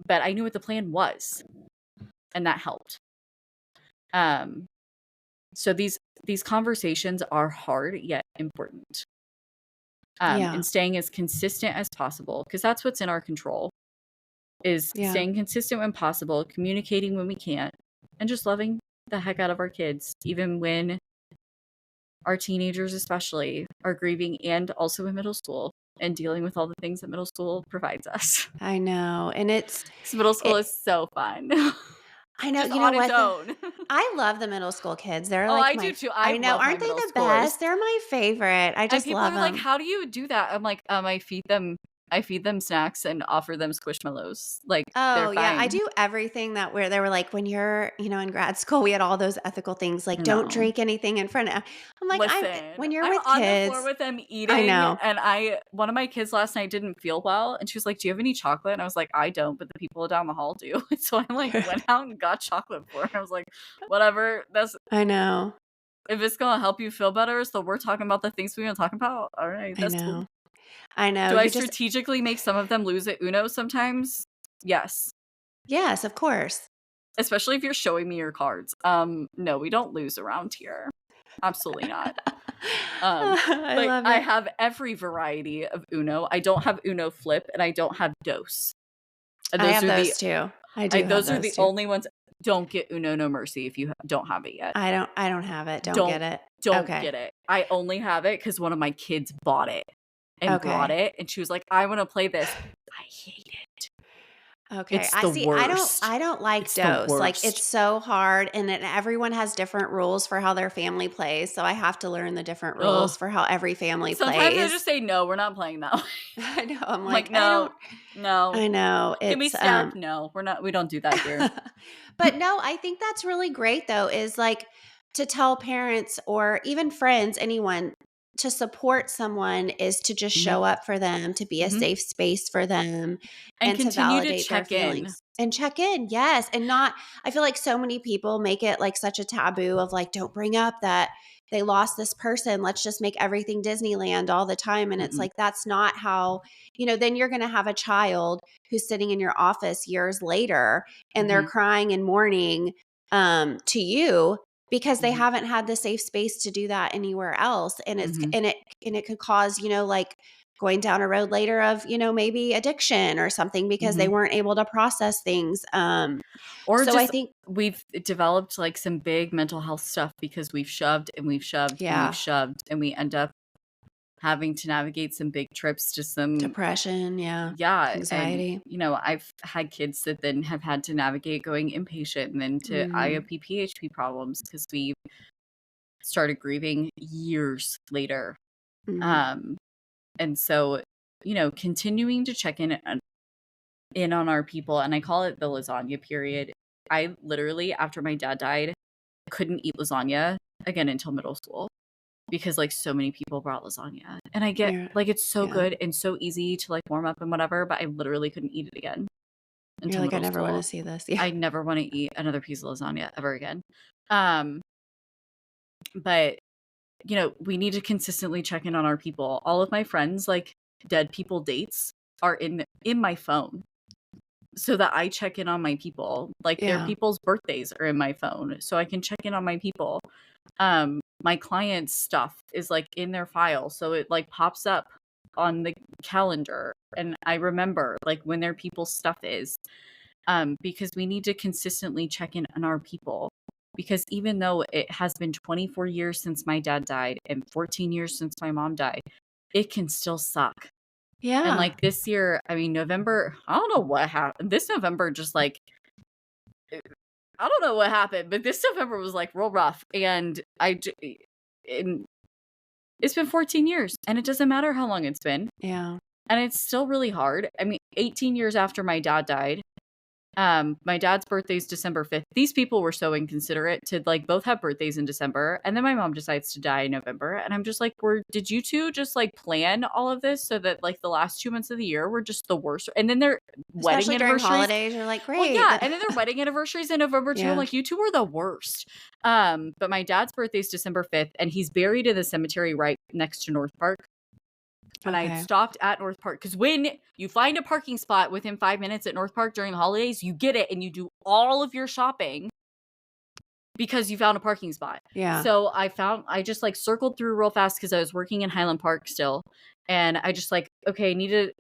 but I knew what the plan was, and that helped. Um, so these conversations are hard yet important. Yeah. And staying as consistent as possible, because that's what's in our control, is Yeah. staying consistent when possible, communicating when we can't, and just loving the heck out of our kids, even when our teenagers especially are grieving, and also in middle school and dealing with all the things that middle school provides us. I know. And Because middle school it is so fun. I know, Just you know on its what? own. I love the middle school kids. They're Oh, like I do too. I I know, love my aren't they middle the schoolers. best? They're my favorite. I And just people love are like, them. "How do you do that?" I'm like, I feed them snacks and offer them Squishmallows. Like, they're Oh, yeah, I fine." do everything that where they were like, when you're, in grad school, we had all those ethical things, like, don't No. drink anything in front of I'm like, Listen, when you're I'm with on the floor kids with them I eating, know. and one of my kids last night didn't feel well, and she was like, "Do you have any chocolate?" And I was like, "I don't, but the people down the hall do." And so I, like, went out and got chocolate for her. I was like, "Whatever, that's I know. if it's gonna help you feel better, so we're talking about the things we wanna talk about, alright, I that's cool." know. I know. Do I You just strategically make some of them lose at Uno sometimes? Yes. Yes, of course. Especially if you're showing me your cards. No, we don't lose around here. Absolutely not. I Like, love I it. have every variety of Uno. I don't have Uno Flip, and I don't have Dos. And I have those too. I do have those are those the too. only ones. Don't get Uno No Mercy if you don't have it yet. I don't have it. Don't Don't get it. don't Okay. get it. I only have it because one of my kids bought it and brought Okay. it, and she was like, "I wanna play this." I hate it. Okay. It's I the see. worst. I don't like It's the doughs. Like worst. it's so hard and then everyone has different rules for how their family plays. So I have to learn the different rules Ugh. for how every family Sometimes I just plays. say, "No, we're not playing that way." I know. I'm I'm like, like, I don't "No, no. I know. Can we stack? No, we don't do that here." But no, I think that's really great though, is like to tell parents or even friends, anyone to support someone is to just Mhm, show up for them, to be a mhm. safe space for them And and to continue to validate their check in. feelings and check in. Yes. And not, I feel like so many people make it like such a taboo of like, don't bring up that they lost this person. Let's just make everything Disneyland all the time. And it's Mm-mm, like, that's not how, then you're going to have a child who's sitting in your office years later and they're mhm, crying and mourning to you because they mhm, haven't had the safe space to do that anywhere else. And mhm, it could cause, like going down a road later of, maybe addiction or something because they mhm. weren't able to process things. Or So I just think, we've developed, like, some big mental health stuff because we've shoved and we've shoved and we've yeah, shoved, and we end up having to navigate some big trips to some. depression, yeah, Yeah, and, anxiety. I've had kids that then have had to navigate going inpatient and then to Hmm. IOP, PHP problems because we started grieving years later. Hmm. Um, and so, continuing to check in on our people, and I call it the lasagna period. I literally, after my dad died, couldn't eat lasagna again until middle school because like so many people brought lasagna. And I get You're, like it's so yeah, good and so easy to like warm up and whatever, but I literally couldn't eat it again you're until like, I middle never want to school. see this. Yeah. I never want to eat another piece of lasagna ever again. Um, but we need to consistently check in on our people. All of my friends, like dead people dates, are in my phone so that I check in on my people. Like their Yeah. people's birthdays are in my phone, so I can check in on my people. My clients' stuff is like in their file, so it like pops up on the calendar, and I remember like when their people's stuff is. Because we need to consistently check in on our people. Because even though it has been 24 years since my dad died and 14 years since my mom died, it can still suck. And Yeah. like this year, I mean, November, I don't know what happened. This November, just like, I don't know what happened, but this November was like real rough. And and it's been 14 years and it doesn't matter how long it's been. Yeah. And it's still really hard. I mean, 18 years after my dad died, my dad's birthday is December 5th. These people were so inconsiderate to like both have birthdays in December, and then my mom decides to die in November, and I'm just like, did you two just like plan all of this so that like the last 2 months of the year were just the worst? And then their wedding Especially during anniversaries. holidays, you're like, Well, great. yeah, and then their wedding anniversaries in November too. I'm Yeah. like, you two are the worst. But my dad's birthday is December 5th, and he's buried in the cemetery right next to North Park. And I had Okay. stopped at North Park because when you find a parking spot within 5 minutes at North Park during the holidays, you get it and you do all of your shopping because you found a parking spot. Yeah. So I just like circled through real fast because I was working in Highland Park still. And I just like, okay,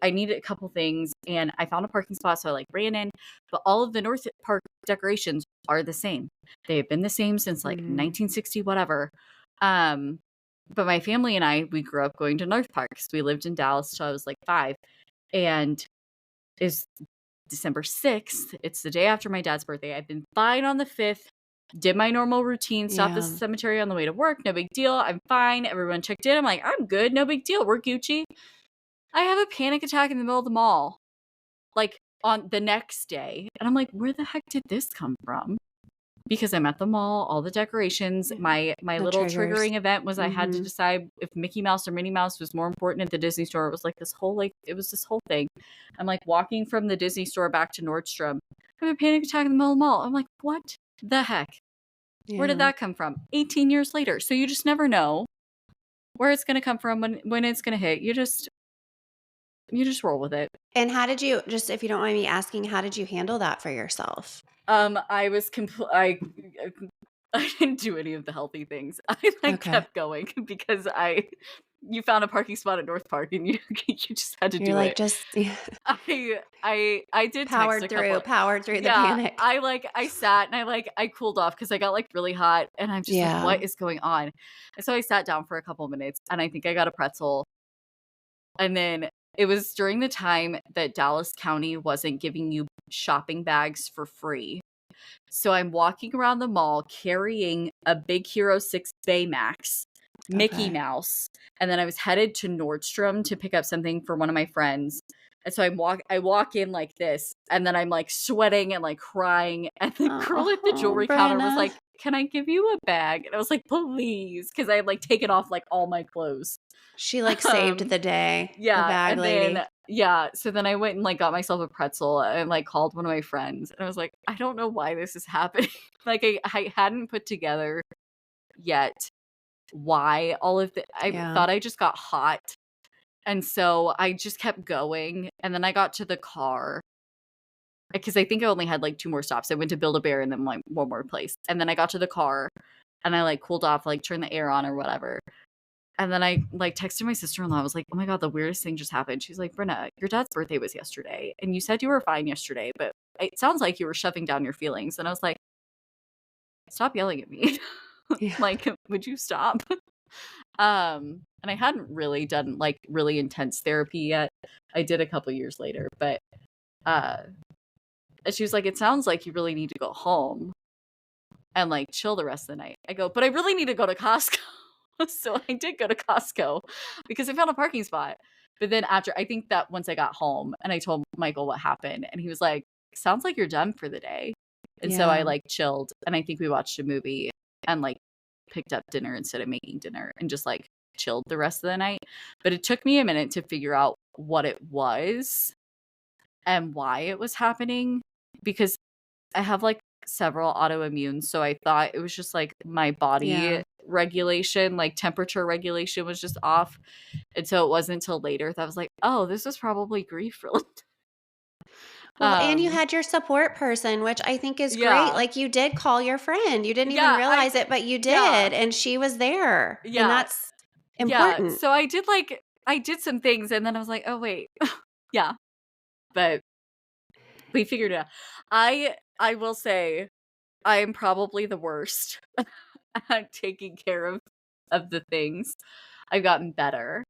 I needed a couple things and I found a parking spot. So I like ran in, but all of the North Park decorations are the same. They have been the same since like Mm. 1960, whatever. But my family and we grew up going to North Park because we lived in Dallas till I was like 5. And it's December 6th. It's the day after my dad's birthday. I've been fine on the 5th. Did my normal routine, stopped at the Yeah. cemetery on the way to work. No big deal. I'm fine. Everyone checked in. I'm like, I'm good. No big deal. We're Gucci. I have a panic attack in the middle of the mall, like on the next day. And I'm like, where the heck did this come from? Because I'm at the mall, all the decorations. Yeah. My The little triggers. triggering event was I had to Mhm. decide if Mickey Mouse or Minnie Mouse was more important at the Disney store. It was like it was this whole thing. I'm like walking from the Disney store back to Nordstrom. I have a panic attack in the middle of the mall. I'm like, what the heck? Where did Yeah. that come from? 18 years later. So you just never know where it's going to come from when it's going to hit. You just roll with it. And how did you, just if you don't mind me asking, how did you handle that for yourself? I was I didn't do any of the healthy things. I like Okay. kept going because you found a parking spot at North Park and you you just had to You're do like it. just I did text a couple. powered through the Yeah, panic. I sat and I cooled off because I got like really hot and I'm just like, Yeah. what is going on? And so I sat down for a couple minutes and I think I got a pretzel. And then it was during the time that Dallas County wasn't giving you shopping bags for free. So I'm walking around the mall carrying a Big Hero 6 Baymax, Mickey Okay. Mouse, and then I was headed to Nordstrom to pick up something for one of my friends. And so I walk in like this, and then I'm like sweating and like crying. And the girl at the Oh, jewelry counter was Brenna. like, "Can I give you a bag?" And I was like, "Please," because I had like taken off like all my clothes. She like saved Um, the day, the yeah, bag and then lady. so then I went and like got myself a pretzel and like called one of my friends, and I was like, "I don't know why this is happening." Like I hadn't put together yet why all of the I Yeah. thought I just got hot. And so I just kept going, and then I got to the car because I think I only had like 2 more stops. I went to Build-A-Bear and then like one more place. And then I got to the car and I like cooled off, like turned the air on or whatever. And then I like texted my sister-in-law. I was like, "Oh my God, the weirdest thing just happened." She's like, "Brenna, your dad's birthday was yesterday and you said you were fine yesterday, but it sounds like you were shoving down your feelings." And I was like, "Stop yelling at me." Yeah. Like, would you stop? And I hadn't really done like really intense therapy yet. I did a couple years later, but uh and she was like, "It sounds like you really need to go home and like chill the rest of the night." I go, "But I really need to go to Costco." So I did go to Costco because I found a parking spot. But then after, I think that once I got home and I told Michael what happened, and he was like, "Sounds like you're done for the day." And so I Yeah. like chilled, and I think we watched a movie and like picked up dinner instead of making dinner and just like chilled the rest of the night. But it took me a minute to figure out what it was and why it was happening because I have like several autoimmune, so I thought it was just like my body Yeah. regulation, like temperature regulation was just off. And so it wasn't until later that I was like, "Oh, this is probably grief related." Well, and you Um, had your support person, which I think is great. yeah. Like you did call your friend. You didn't even Yeah, realize it, but you yeah. did, and she was there. And Yeah. that's Yeah. important. So I did some things and then I was like, "Oh wait." Yeah. But we figured it out. I will say I am probably the worst at taking care of the things. I've gotten better.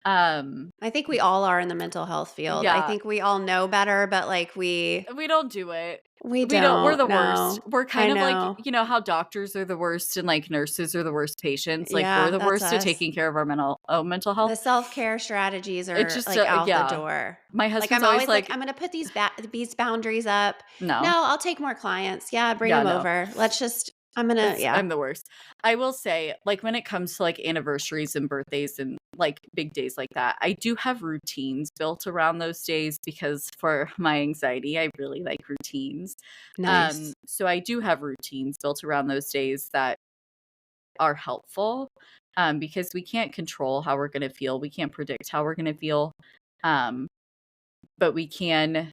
Um, I think we all are in the mental health field. I yeah, think we all know better, but like we we don't do it. we We don't we're don't the worst. know. We're I kind of like, know. you know how doctors are the worst and like nurses are the worst patients? Like we're Yeah, the that's worst at us. taking care of our mental health. The self-care strategies It's are just like out the yeah. door. My Like husband's I'm always always like, like, I'm gonna put these boundaries up. "No." No, I'll take more clients. Yeah, bring Yeah, them no. over. Let's just. I'm gonna. Yeah. I'm the worst. I will say, like, when it comes to, like, anniversaries and birthdays and, like, big days like that, I do have routines built around those days because for my anxiety, I really like routines. Nice. So I do have routines built around those days that are helpful, because we can't control how we're gonna feel. We can't predict how we're gonna feel, um, but we can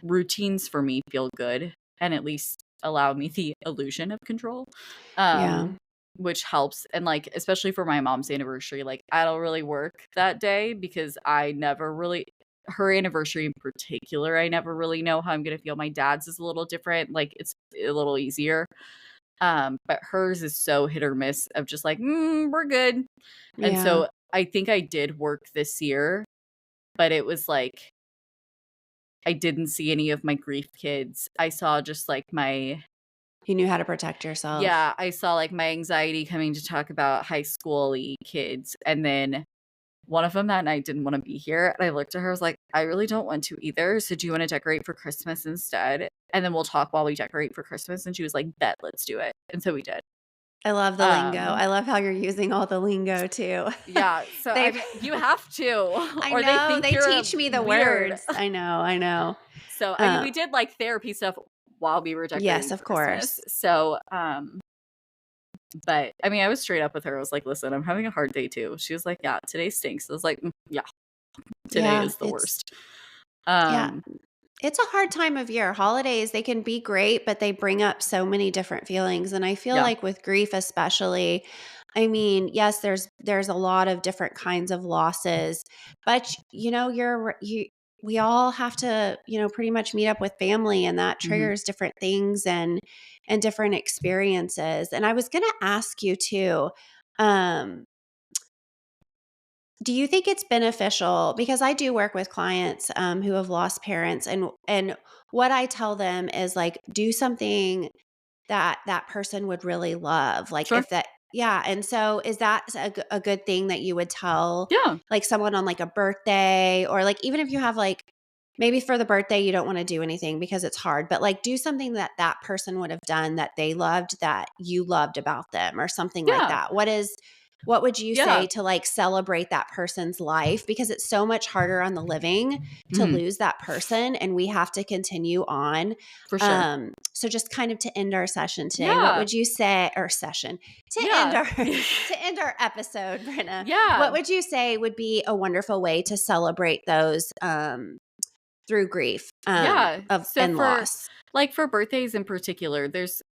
routines for me feel good and at least allow me the illusion of control, Yeah. um, which helps. And like, especially for my mom's anniversary, like I don't really work that day because I never really, her anniversary in particular, I never really know how I'm going to feel. My dad's is a little different. Like it's a little easier. But hers is so hit or miss of just like, we're good. And Yeah. so I think I did work this year, but it was like, I didn't see any of my grief kids. I saw just like You knew how to protect yourself. I saw like my anxiety coming to talk about high school-y kids. And then one of them that night didn't want to be here. And I looked at her, I was like, "I really don't want to either. So do you want to decorate for Christmas instead? And then we'll talk while we decorate for Christmas." And she was like, "Bet, let's do it." And so we did. I love the lingo. Um, I love how you're using all the lingo too. yeah. So I They mean, you have to, I or they know, think they you're teach me the weird. words. I know, I know. So, I mean, Uh, we did like therapy stuff while we were yes, decorating of for Christmas. course. So, but I mean, I was straight up with her. I was like, "Listen, I'm having a hard day too." She was like, "Yeah, today stinks." I was like, "Yeah, today Yeah, is the it's worst." yeah, Um, it's a hard time of year. Holidays, they can be great, but they bring up so many different feelings, and I feel yeah. like with grief especially, I mean, yes, there's a lot of different kinds of losses, but you know, you we all have to, you know, pretty much meet up with family and that Mhm. triggers different things and different experiences. And I was going to ask you too, um Do you think it's beneficial? Because I do work with clients who have lost parents, and what I tell them is like, do something that that person would really love. Like Sure. if that, yeah. And so is that a good thing that you would tell Yeah. like someone on like a birthday, or like even if you have like maybe for the birthday you don't want to do anything because it's hard, but like do something that that person would have done that they loved, that you loved about them, or something like Yeah. that. What would you say Yeah. to like celebrate that person's life? Because it's so much harder on the living to Mhm. lose that person, and we have to continue on. For sure. So just kind of to end our session today, what Yeah. would you say, or session to end Yeah. our to end our episode, Brenna? What Yeah. would you say would be a wonderful way to celebrate those through grief Yeah. of So and for loss? like for birthdays in particular, there's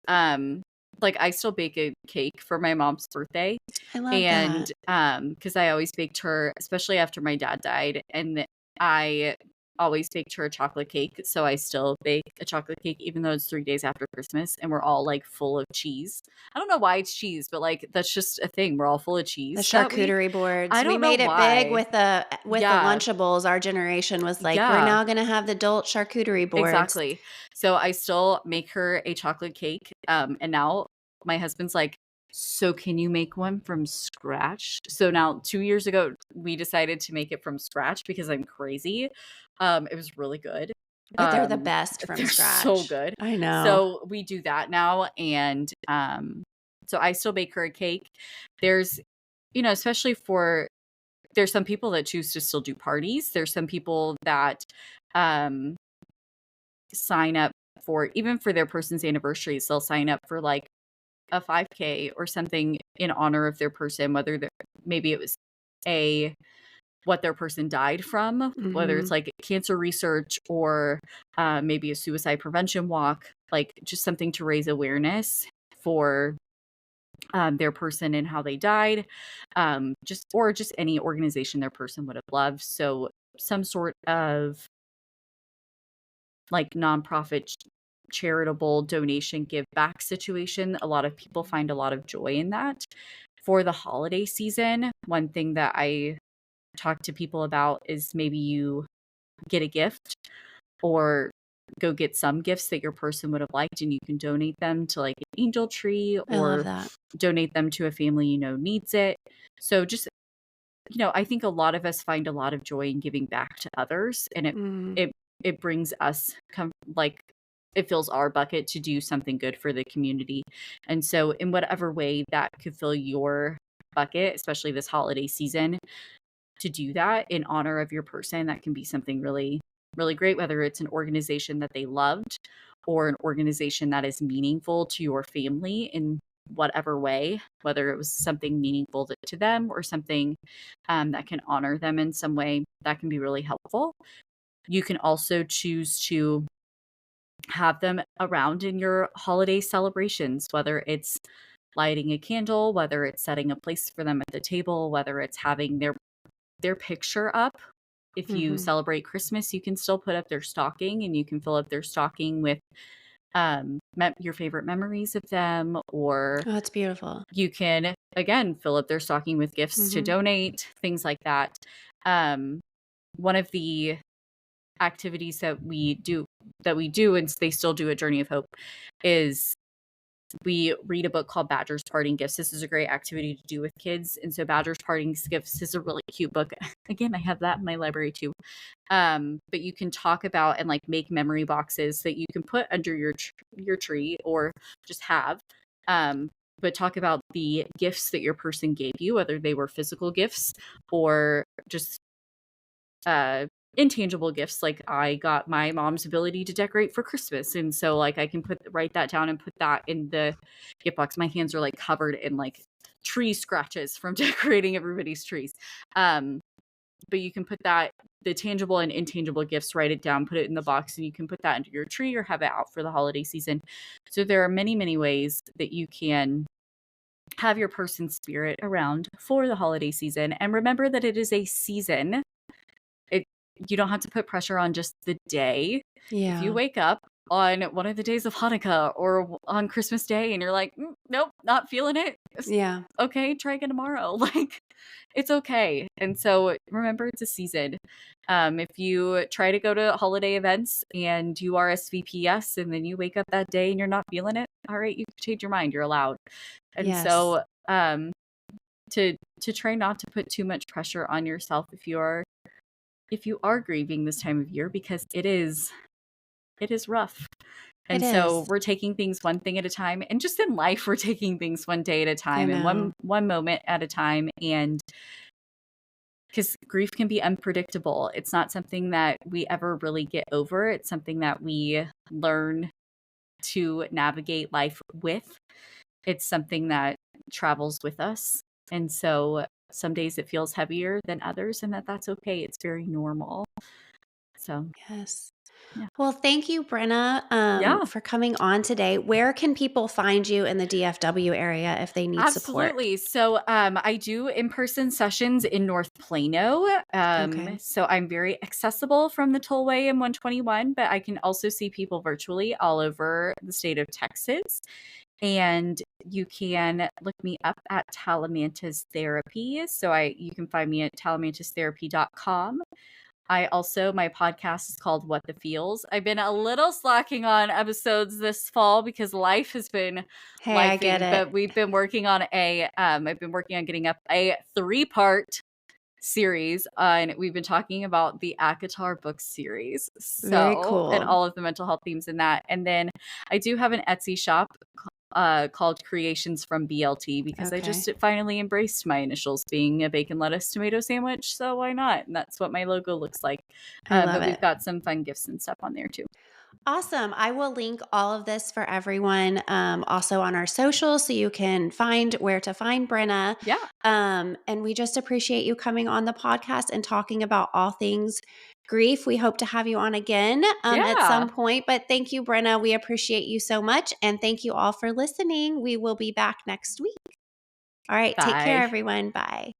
like I still bake a cake for my mom's birthday. I love And that. because I always baked her, especially after my dad died, and I always baked her a chocolate cake. So I still bake a chocolate cake, even though it's 3 days after Christmas and we're all like full of cheese. I don't know why it's cheese, but like that's just a thing. We're all full of The cheese that week. charcuterie boards. I We don't know made it big why. with the Yeah. Lunchables. Our generation was like, we're Yeah. now going to have the adult charcuterie boards. Exactly. So I still make her a chocolate cake. And now my husband's like, so can you make one from scratch? So now 2 years ago, we decided to make it from scratch because I'm crazy. It was really good. But they're the best from They're so scratch. good. I know. So we do that now. And so I still bake her a cake. There's, especially there's some people that choose to still do parties. There's some people that um sign up for, even for their person's anniversaries, they'll sign up for like a 5K or something in honor of their person, whether maybe it was a what their person died from, whether Hmm. it's like cancer research or maybe a suicide prevention walk, like just something to raise awareness for their person and how they died, just any organization their person would have loved. So some sort of like nonprofit charitable donation give back situation. A lot of people find a lot of joy in that. For the holiday season, one thing that I talk to people about is maybe you get a gift or go get some gifts that your person would have liked and you can donate them to like an angel tree I love or that. donate them to a family needs it. So just I think a lot of us find a lot of joy in giving back to others, and Mm. it brings us like it fills our bucket to do something good for the community. And so in whatever way that could fill your bucket, especially this holiday season, to do that in honor of your person, that can be something really, really great, whether it's an organization that they loved or an organization that is meaningful to your family in whatever way, whether it was something meaningful to them or something that can honor them in some way, that can be really helpful. You can also choose to have them around in your holiday celebrations, whether it's lighting a candle, whether it's setting a place for them at the table, whether it's having their picture up. If you Hmm. celebrate Christmas, you can still put up their stocking and you can fill up their stocking with your favorite memories of them, or Oh, that's beautiful. you can again fill up their stocking with gifts to Hmm. donate, things like that. One of the activities that we do and they still do at Journey of Hope is we read a book called Badger's Parting Gifts. This is a great activity to do with kids. And so Badger's Parting Gifts is a really cute book. Again, I have that in my library too. But you can talk about and like make memory boxes that you can put under your tree or just have. But talk about the gifts that your person gave you, whether they were physical gifts or just uh intangible gifts. Like I got my mom's ability to decorate for Christmas, and so like I can write that down and put that in the gift box. My hands are like covered in like tree scratches from decorating everybody's trees. But you can put that, the tangible and intangible gifts, write it down, put it in the box, and you can put that under your tree or have it out for the holiday season. So there are many, many ways that you can have your person's spirit around for the holiday season. And remember that it is a season. You don't have to put pressure on just the day. If you Yeah. wake up on one of the days of Hanukkah or on Christmas Day and you're like, nope, not feeling it. Yeah. Okay, try again tomorrow. Like, it's okay. And so remember, it's a season. If you try to go to holiday events and you RSVP and then you wake up that day and you're not feeling it, all right, you can change your mind. You're allowed. And Yes. so to try not to put too much pressure on yourself if you are grieving this time of year, because it is rough. It And so is. we're taking things one thing at a time, and just in life we're taking things one day at a I time and know. one moment at a time. And because grief can be unpredictable, it's not something that we ever really get over. It's something that we learn to navigate life with. It's something that travels with us. And so some days it feels heavier than others, and that's okay. It's very normal. So, Yes. yeah. Well, thank you, Brenna, Yeah. for coming on today. Where can people find you in the DFW area if they need support? Absolutely. So I do in-person sessions in North Plano. Okay. So I'm very accessible from the tollway in 121, but I can also see people virtually all over the state of Texas. And you can look me up at Talamantas Therapy. So you can find me at talamantasTherapy.com. My podcast is called What the Feels. I've been a little slacking on episodes this fall because life has been Hey, I get lifing, it. but we've been working on I've been working on getting up a 3-part series, and we've been talking about the ACOTAR book series. Very So, and cool. all of the mental health themes in that. And then I do have an Etsy shop called Creations from BLT, because I Okay. just finally embraced my initials being a bacon, lettuce, tomato sandwich. So why not? And that's what my logo looks like. I love But we've it. got some fun gifts and stuff on there too. Awesome. I will link all of this for everyone also on our socials so you can find where to find Brenna. Yeah. And we just appreciate you coming on the podcast and talking about all things grief. We hope to have you on again at Yeah. some point. But thank you, Brenna. We appreciate you so much. And thank you all for listening. We will be back next week. All right. Take care, Bye. everyone. Bye.